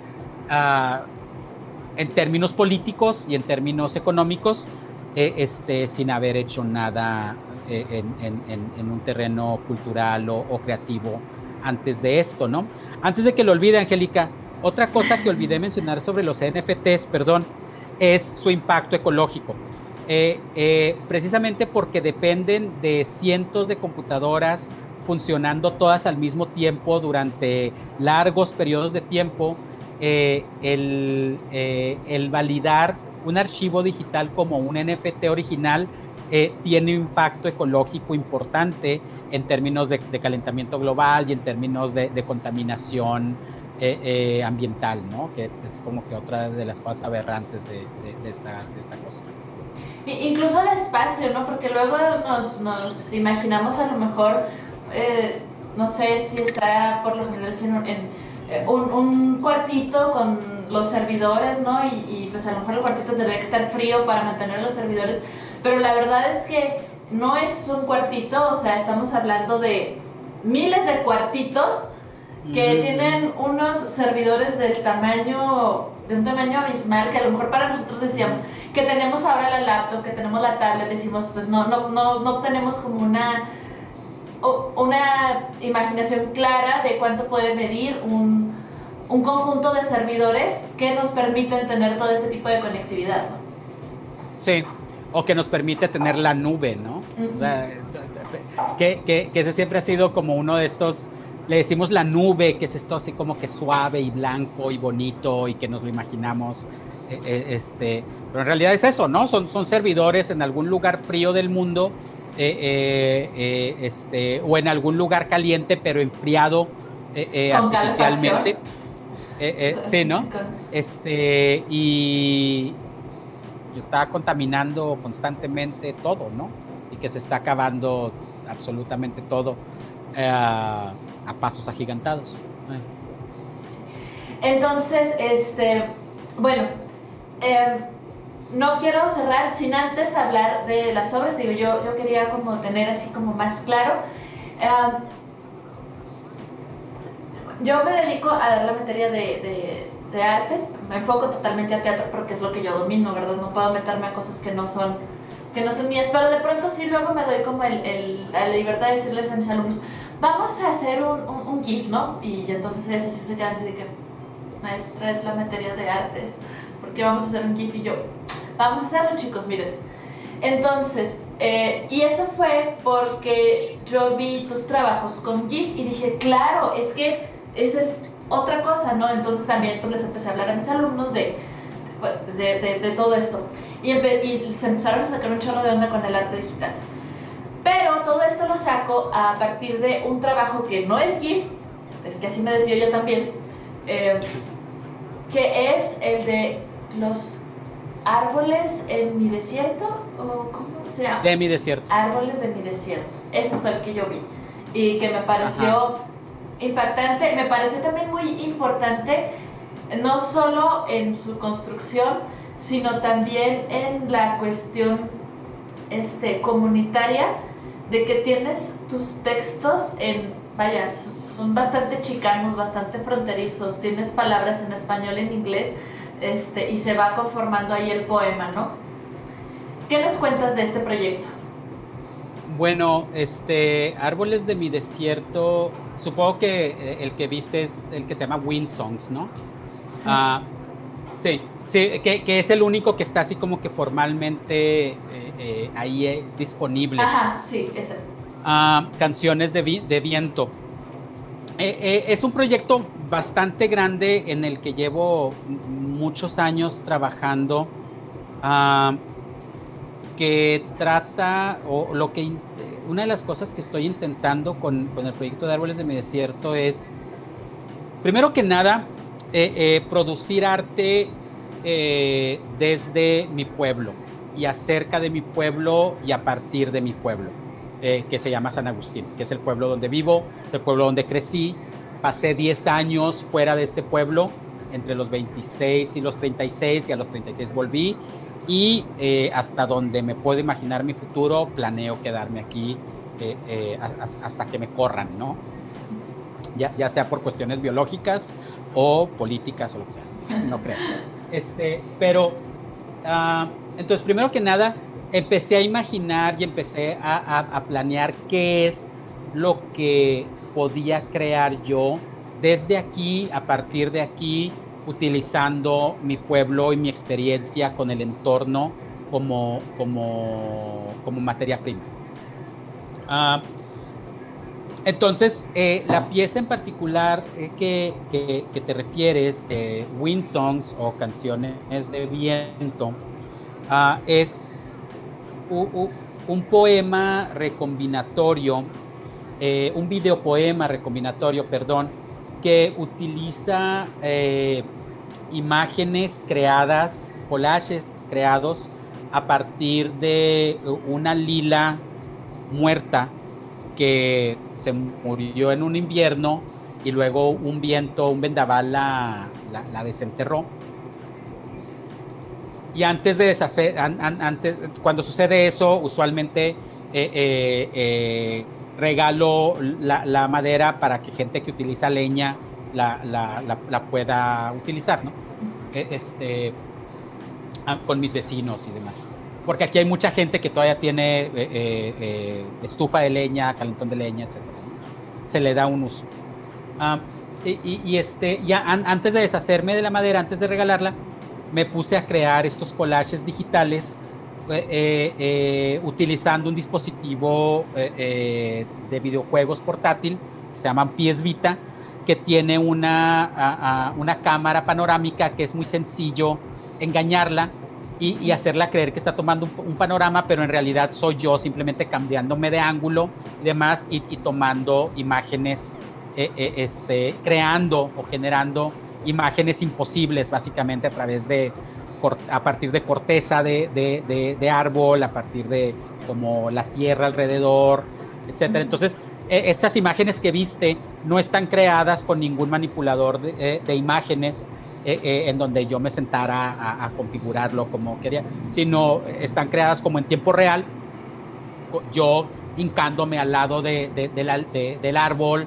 en términos políticos y en términos económicos, sin haber hecho nada en un terreno cultural o creativo antes de esto, ¿no? Antes de que lo olvide, Angélica, otra cosa que olvidé mencionar sobre los NFTs, perdón, es su impacto ecológico. Precisamente porque dependen de cientos de computadoras funcionando todas al mismo tiempo durante largos periodos de tiempo, el validar un archivo digital como un NFT original tiene un impacto ecológico importante en términos de calentamiento global y en términos de contaminación ambiental, ¿no? Que es como que otra de las cosas aberrantes de esta cosa. Incluso el espacio, ¿no? Porque luego nos imaginamos a lo mejor, no sé si está por lo general en un cuartito con los servidores, ¿no? Y pues a lo mejor el cuartito tendría que estar frío para mantener los servidores, pero la verdad es que no es un cuartito, o sea, estamos hablando de miles de cuartitos que tienen unos servidores de un tamaño abismal, que a lo mejor para nosotros decíamos que tenemos ahora la laptop, que tenemos la tablet, decimos pues no tenemos como una imaginación clara de cuánto puede medir un conjunto de servidores que nos permiten tener todo este tipo de conectividad, ¿no? Sí, o que nos permite tener la nube, ¿no? O sea, que ese siempre ha sido como uno de estos, le decimos la nube, que es esto así como que suave y blanco y bonito y que nos lo imaginamos, pero en realidad es eso, ¿no? Son servidores en algún lugar frío del mundo, o en algún lugar caliente pero enfriado artificialmente. Sí, ¿no? Y está contaminando constantemente todo, ¿no? Y que se está acabando absolutamente todo a pasos agigantados. Entonces, bueno, no quiero cerrar sin antes hablar de las obras. Digo, yo quería como tener así como más claro. Yo me dedico a dar la materia de artes, me enfoco totalmente a teatro porque es lo que yo domino, ¿verdad? No puedo meterme a cosas que no son mías, pero de pronto sí luego me doy como la libertad de decirles a mis alumnos, vamos a hacer un GIF, ¿no? Y entonces ellos sí se quedan así de que, maestra, es la materia de artes, ¿por qué vamos a hacer un GIF? Y yo, vamos a hacerlo, chicos, miren. Entonces, y eso fue porque yo vi tus trabajos con GIF y dije, claro, es que esa es otra cosa, ¿no? Entonces también pues les empecé a hablar a mis alumnos de todo esto y se empezaron a sacar un chorro de onda con el arte digital. Pero todo esto lo saco a partir de un trabajo que no es GIF, es que así me desvío yo también, que es el de los árboles en mi desierto, o ¿cómo se llama? De mi desierto. Árboles de mi desierto. Ese fue el que yo vi y que me pareció impactante. Me pareció también muy importante, no solo en su construcción, sino también en la cuestión comunitaria, de que tienes tus textos son bastante chicanos, bastante fronterizos, tienes palabras en español, en inglés, y se va conformando ahí el poema, ¿no? ¿Qué nos cuentas de este proyecto? Bueno, Árboles de mi desierto, supongo que el que viste es el que se llama Wind Songs, ¿no? Sí. Sí, que es el único que está así como que formalmente ahí disponible. Ajá, sí, ese. Canciones de viento. Es un proyecto bastante grande en el que llevo muchos años trabajando, uh, que trata, o lo que, una de las cosas que estoy intentando con el proyecto de Árboles de mi Desierto es, primero que nada, producir arte desde mi pueblo y acerca de mi pueblo y a partir de mi pueblo, que se llama San Agustín, que es el pueblo donde vivo, es el pueblo donde crecí. Pasé 10 años fuera de este pueblo, entre los 26 y los 36, y a los 36 volví, y hasta donde me puedo imaginar mi futuro, planeo quedarme aquí hasta que me corran, ¿no? Ya sea por cuestiones biológicas o políticas o lo que sea, no creo. Pero, entonces, primero que nada, empecé a imaginar y empecé a planear qué es lo que podía crear yo desde aquí, a partir de aquí, utilizando mi pueblo y mi experiencia con el entorno como materia prima. Entonces, la pieza en particular que te refieres, Wind Songs o Canciones de Viento, es un poema recombinatorio, un videopoema recombinatorio, perdón, que utiliza imágenes creadas, collages creados a partir de una lila muerta que se murió en un invierno y luego un viento, un vendaval la desenterró. Y antes de deshacer, cuando sucede eso, usualmente regalo la madera para que gente que utiliza leña la pueda utilizar, ¿no? Con mis vecinos y demás. Porque aquí hay mucha gente que todavía tiene estufa de leña, calentón de leña, etc. Se le da un uso. Antes de deshacerme de la madera, antes de regalarla, me puse a crear estos collages digitales utilizando un dispositivo de videojuegos portátil, se llaman PS Vita, que tiene una cámara panorámica que es muy sencillo engañarla y hacerla creer que está tomando un panorama, pero en realidad soy yo simplemente cambiándome de ángulo y demás y tomando imágenes, creando o generando imágenes imposibles básicamente a partir de corteza de árbol, a partir de como la tierra alrededor, etcétera. Entonces, estas imágenes que viste no están creadas con ningún manipulador de imágenes en donde yo me sentara a configurarlo como quería, sino están creadas como en tiempo real, yo hincándome al lado del árbol,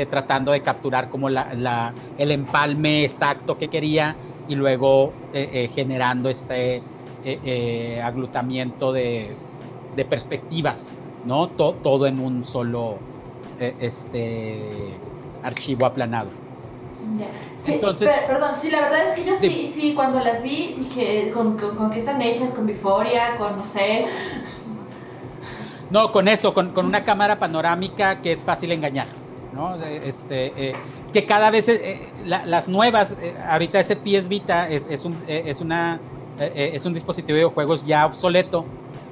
tratando de capturar como el empalme exacto que quería y luego generando aglutamiento de perspectivas, ¿no? Todo en un solo archivo aplanado. Yeah. Sí, entonces, perdón, sí, la verdad es que yo sí, cuando las vi dije, ¿con qué están hechas? ¿Con Biforia? ¿Con no sé? No, con eso, con una cámara panorámica que es fácil engañar, ¿no? Que cada vez las nuevas, ahorita ese PS Vita es un dispositivo de juegos ya obsoleto,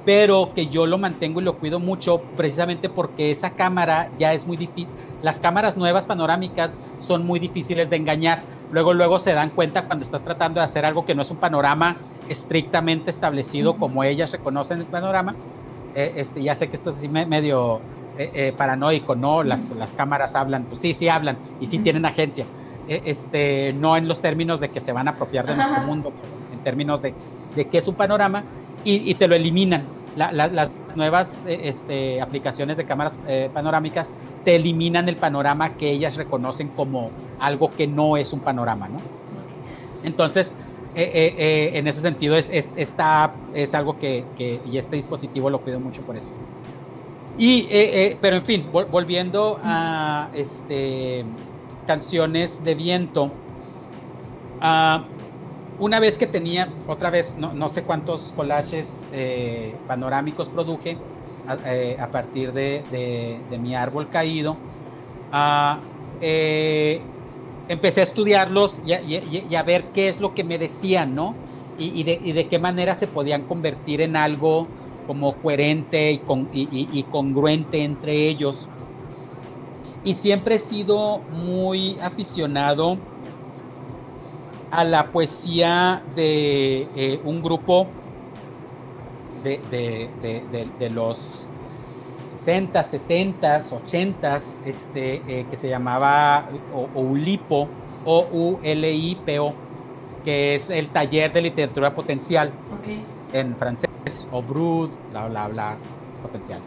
pero que yo lo mantengo y lo cuido mucho precisamente porque esa cámara ya es muy difícil. Las cámaras nuevas panorámicas son muy difíciles de engañar. Luego se dan cuenta cuando estás tratando de hacer algo que no es un panorama estrictamente establecido como ellas reconocen el panorama. Ya sé que esto es así medio paranoico, ¿no? Las cámaras hablan, pues sí hablan y sí tienen agencia. No en los términos de que se van a apropiar de nuestro mundo, en términos de qué es un panorama, y te lo eliminan. Las nuevas aplicaciones de cámaras panorámicas te eliminan el panorama que ellas reconocen como algo que no es un panorama, ¿no? Entonces, en ese sentido, esta app es algo y este dispositivo lo cuido mucho por eso. Pero en fin, volviendo a Canciones de Viento, una vez que tenía, otra vez, no sé cuántos collages panorámicos produje a partir de mi árbol caído, empecé a estudiarlos y a ver qué es lo que me decían, ¿no? Y de qué manera se podían convertir en algo como coherente y congruente entre ellos. Y siempre he sido muy aficionado a la poesía de un grupo de los 60, 70, 80, que se llamaba Oulipo, Oulipo, que es el taller de literatura potencial, en francés, o brut, bla, bla, bla, potencial.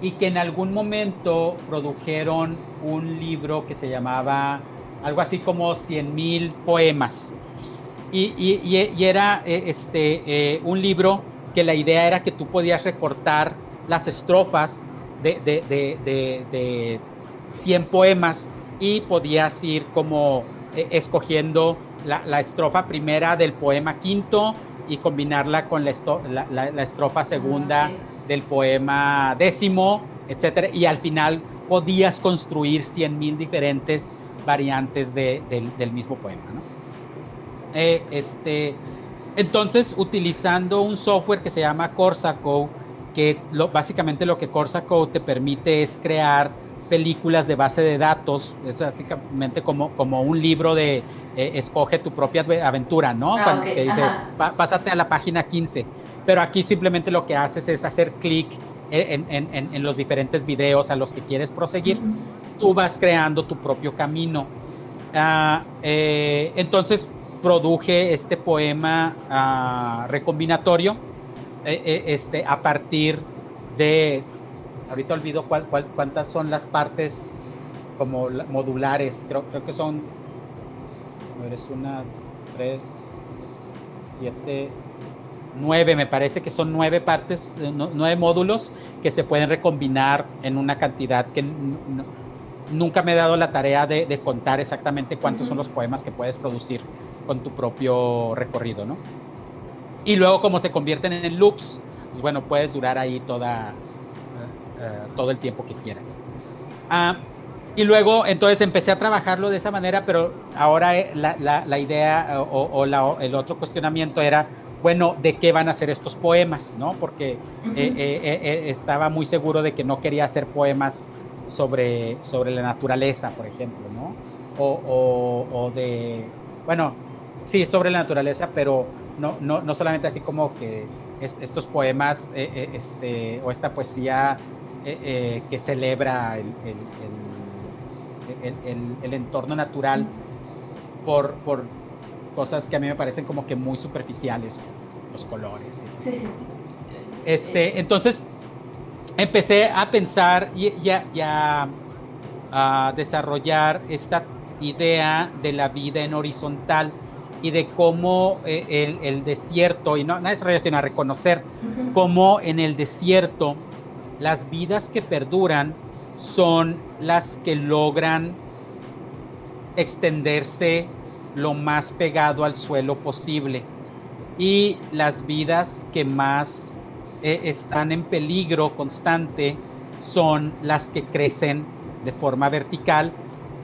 Y que en algún momento produjeron un libro que se llamaba algo así como 100,000 poemas. Y era un libro que la idea era que tú podías recortar las estrofas de 100 poemas y podías ir como escogiendo la estrofa primera del poema quinto y combinarla con la estrofa segunda del poema décimo, etcétera, y al final podías construir 100,000 diferentes variantes del mismo poema, ¿no? Entonces, utilizando un software que se llama Corsaco, que básicamente lo que Corsaco te permite es crear películas de base de datos, es básicamente como un libro de escoge tu propia aventura, ¿no? Que dice, pásate a la página 15, pero aquí simplemente lo que haces es hacer clic en los diferentes videos a los que quieres proseguir. Tú vas creando tu propio camino. Entonces produje este poema recombinatorio a partir de, ahorita olvido cuántas son las partes como modulares, creo que son, es 1, 3, 7, 9, me parece que son 9 partes, 9 módulos que se pueden recombinar en una cantidad que nunca me he dado la tarea de contar exactamente cuántos son los poemas que puedes producir con tu propio recorrido, ¿no? Y luego, como se convierten en loops, pues bueno, puedes durar ahí todo el tiempo que quieras. Y luego, entonces, empecé a trabajarlo de esa manera, pero ahora la idea el otro cuestionamiento era, bueno, ¿de qué van a ser estos poemas, no? Porque estaba muy seguro de que no quería hacer poemas sobre la naturaleza, por ejemplo, ¿no? O de, bueno, sí, sobre la naturaleza, pero no solamente así como que estos poemas o esta poesía que celebra el entorno natural por cosas que a mí me parecen como que muy superficiales, los colores. Sí. Entonces empecé a pensar y a desarrollar esta idea de la vida en horizontal y de cómo el desierto, y no es desarrollar, sino a reconocer cómo en el desierto las vidas que perduran son las que logran extenderse lo más pegado al suelo posible, y las vidas que más están en peligro constante son las que crecen de forma vertical,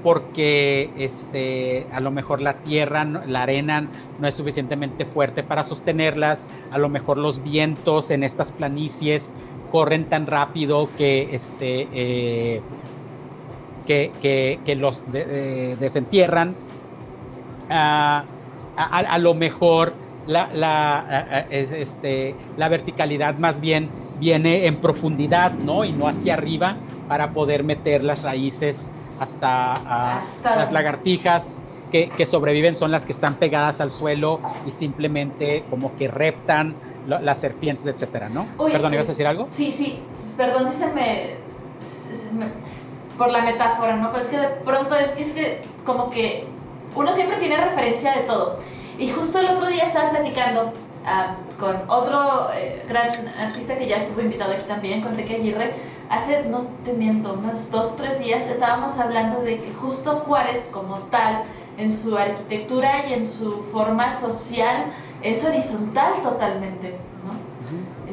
porque a lo mejor la tierra, la arena no es suficientemente fuerte para sostenerlas, a lo mejor los vientos en estas planicies corren tan rápido que los desentierran. A lo mejor la verticalidad más bien viene en profundidad, ¿no? Y no hacia arriba, para poder meter las raíces hasta las lagartijas que sobreviven, son las que están pegadas al suelo y simplemente como que reptan las serpientes, etcétera, ¿no? Uy, perdón, ¿ibas a decir algo? Sí, perdón si se me por la metáfora, ¿no? Pero es que de pronto es que como que uno siempre tiene referencia de todo. Y justo el otro día estaba platicando con otro gran artista que ya estuvo invitado aquí también, con Enrique Aguirre. Hace, no te miento, unos 2 o 3 días estábamos hablando de que justo Juárez como tal, en su arquitectura y en su forma social, es horizontal totalmente, ¿no?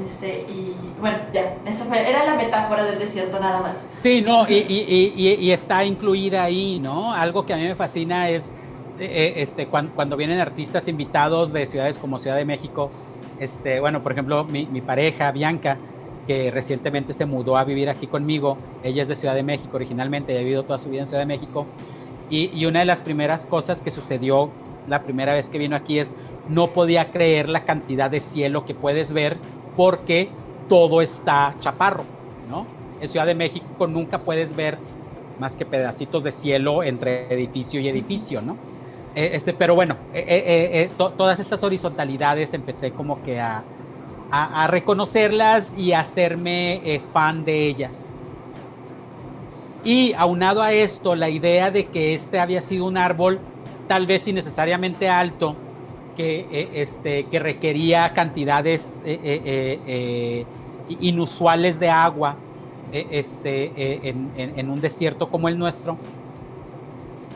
Y bueno, ya, era la metáfora del desierto nada más. Sí, no, y está incluida ahí, ¿no? Algo que a mí me fascina es cuando vienen artistas invitados de ciudades como Ciudad de México, bueno, por ejemplo, mi pareja, Bianca, que recientemente se mudó a vivir aquí conmigo, ella es de Ciudad de México originalmente, ha vivido toda su vida en Ciudad de México, y una de las primeras cosas que sucedió la primera vez que vino aquí es, no podía creer la cantidad de cielo que puedes ver porque todo está chaparro, ¿no? En Ciudad de México nunca puedes ver más que pedacitos de cielo entre edificio y edificio, ¿no? Pero bueno, todas estas horizontalidades empecé como que a reconocerlas y a hacerme fan de ellas. Y aunado a esto, la idea de que había sido un árbol tal vez innecesariamente alto, que requería cantidades inusuales de agua en un desierto como el nuestro,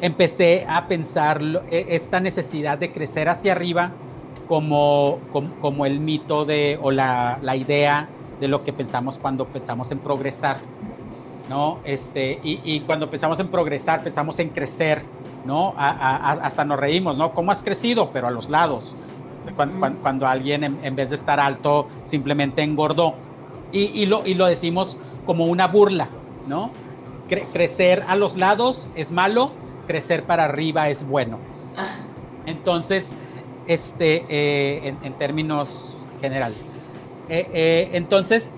empecé a pensar esta necesidad de crecer hacia arriba como el mito o la idea de lo que pensamos cuando pensamos en progresar, ¿no? Y cuando pensamos en progresar, pensamos en crecer, ¿no? Hasta nos reímos, ¿no? ¿Cómo has crecido? Pero a los lados. Cuando alguien en vez de estar alto simplemente engordó. Y lo decimos como una burla, ¿no? Crecer a los lados es malo, crecer para arriba es bueno. Entonces, en términos generales. Entonces,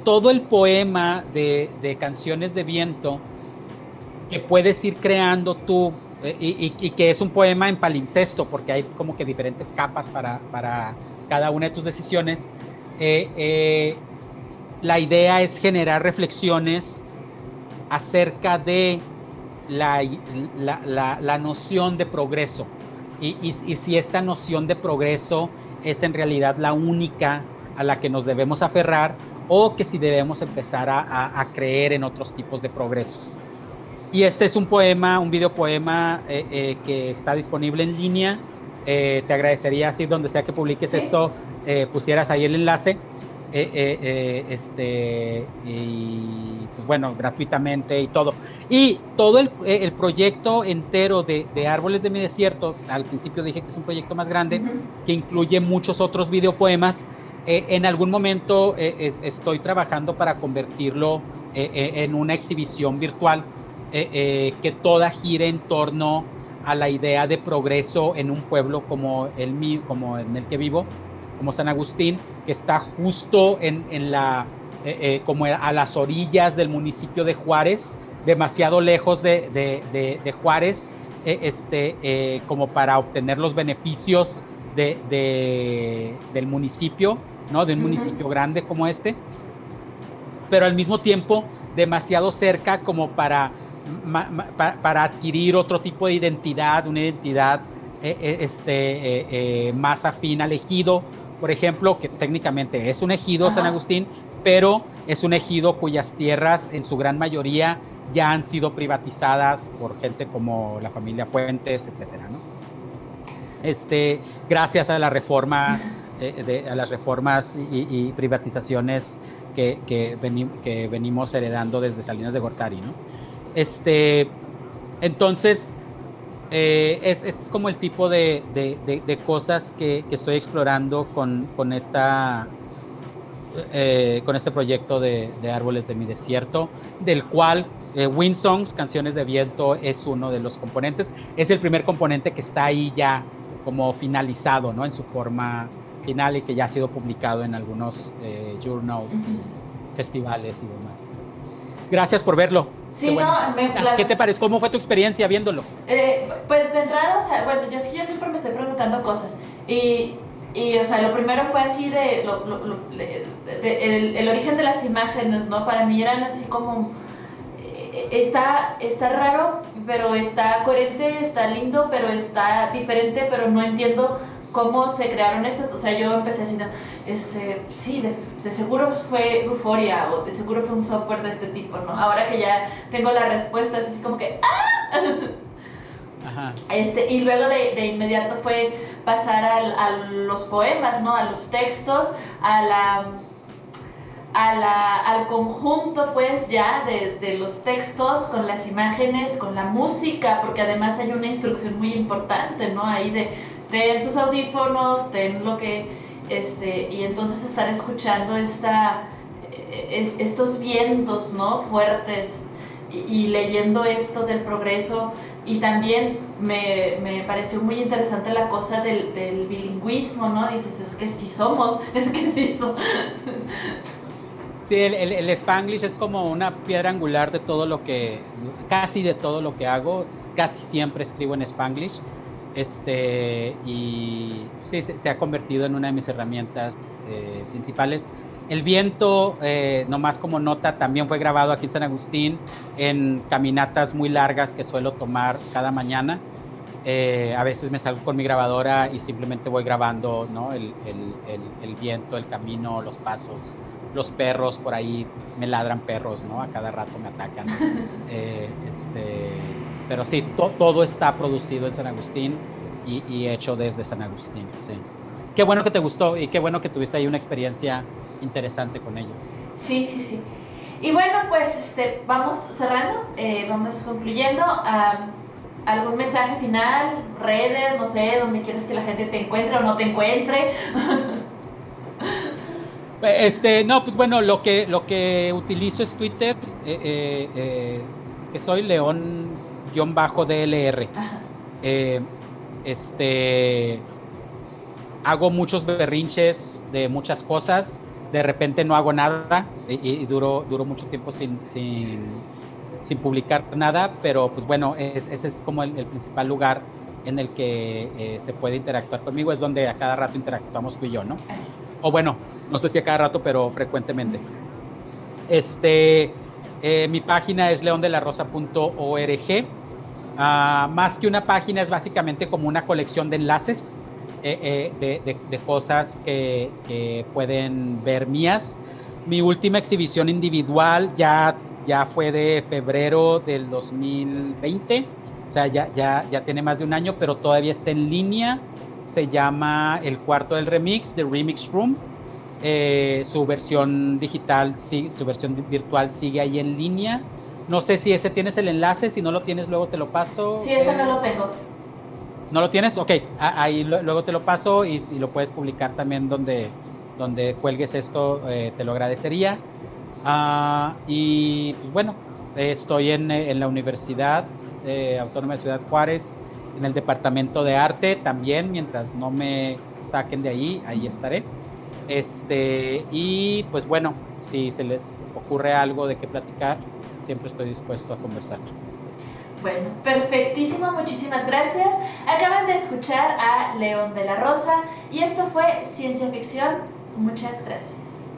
todo el poema de Canciones de Viento que puedes ir creando tú, y que es un poema en palincesto, porque hay como que diferentes capas para cada una de tus decisiones, la idea es generar reflexiones acerca de la noción de progreso, y si esta noción de progreso es en realidad la única a la que nos debemos aferrar, o que si debemos empezar a creer en otros tipos de progresos. Y este es un poema, un videopoema que está disponible en línea. Te agradecería, si donde sea que publiques esto, pusieras ahí el enlace. Y pues bueno, gratuitamente y todo. Y todo el proyecto entero de Árboles de mi Desierto, al principio dije que es un proyecto más grande, que incluye muchos otros videopoemas. En algún momento estoy trabajando para convertirlo en una exhibición virtual que toda gire en torno a la idea de progreso en un pueblo como en el que vivo, como San Agustín, que está justo como a las orillas del municipio de Juárez, demasiado lejos de Juárez, como para obtener los beneficios del municipio, ¿no? De un municipio grande como pero al mismo tiempo demasiado cerca como para adquirir otro tipo de identidad, una identidad más afín al ejido, por ejemplo, que técnicamente es un ejido, San Agustín, pero es un ejido cuyas tierras en su gran mayoría ya han sido privatizadas por gente como la familia Fuentes, etcétera, ¿no? Gracias a la reforma, a las reformas y privatizaciones que venimos heredando desde Salinas de Gortari, ¿no? Entonces, este es como el tipo de cosas que estoy explorando con este proyecto de Árboles de mi Desierto, del cual Wind Songs, Canciones de Viento, es uno de los componentes. Es el primer componente que está ahí ya como finalizado, ¿no? En su forma final, y que ya ha sido publicado en algunos journals, festivales y demás. Gracias por verlo. Sí, bueno. ¿Qué te parece? ¿Cómo fue tu experiencia viéndolo? Pues de entrada, o sea, bueno, yo siempre me estoy preguntando cosas. Y o sea, lo primero fue así el origen de las imágenes, ¿no? Para mí eran así como... Está raro, pero está coherente, está lindo, pero está diferente, pero no entiendo cómo se crearon estas. O sea, yo empecé así, sí, de seguro fue Euphoria, o de seguro fue un software de este tipo, ¿no? Ahora que ya tengo la respuesta, es así como que ¡ah! Ajá. Y luego de inmediato fue pasar a los poemas, ¿no? A los textos, a al conjunto pues ya de los textos, con las imágenes, con la música, porque además hay una instrucción muy importante, ¿no? Ahí de ten tus audífonos, ten lo que, y entonces estar escuchando estos vientos, ¿no? Fuertes y leyendo esto del progreso. Y también me pareció muy interesante la cosa del bilingüismo, ¿no? Dices, es que sí somos. Sí, el Spanglish es como una piedra angular de todo lo que, casi de todo lo que hago. Casi siempre escribo en Spanglish. Y sí, se ha convertido en una de mis herramientas principales. El viento, nomás como nota, también fue grabado aquí en San Agustín en caminatas muy largas que suelo tomar cada mañana. A veces me salgo con mi grabadora y simplemente voy grabando, ¿no? el viento, el camino, los pasos, los perros, por ahí me ladran perros, ¿no? A cada rato me atacan. Pero sí, todo está producido en San Agustín y hecho desde San Agustín, sí. Qué bueno que te gustó y qué bueno que tuviste ahí una experiencia interesante con ello. Sí. Y bueno, pues vamos cerrando, vamos concluyendo. ¿Algún mensaje final? Redes, no sé, donde quieres que la gente te encuentre o no te encuentre. No, pues bueno, lo que utilizo es Twitter, que soy León-DLR. Hago muchos berrinches de muchas cosas, de repente no hago nada y duro mucho tiempo sin publicar nada, pero pues bueno, ese es como el principal lugar en el que se puede interactuar conmigo, es donde a cada rato interactuamos tú y yo, ¿no? O bueno, no sé si a cada rato, pero frecuentemente. Mi página es leondelarosa.org. Más que una página, es básicamente como una colección de enlaces de cosas que pueden ver mías. Mi última exhibición individual ya fue de febrero del 2020, o sea, ya tiene más de un año, pero todavía está en línea. Se llama El Cuarto del Remix, The Remix Room. Su versión digital, su versión virtual sigue ahí en línea. No sé si ese tienes el enlace, si no lo tienes luego te lo paso. Sí, ese no lo tengo. ¿No lo tienes? Ok, ahí luego te lo paso y lo puedes publicar también donde cuelgues esto, te lo agradecería. Y pues bueno, estoy en la Universidad Autónoma de Ciudad Juárez, en el Departamento de Arte también, mientras no me saquen de ahí estaré. Y pues bueno, si se les ocurre algo de qué platicar, siempre estoy dispuesto a conversar. Bueno, perfectísimo, muchísimas gracias. Acaban de escuchar a León de la Rosa y esto fue Ciencia Ficción. Muchas gracias.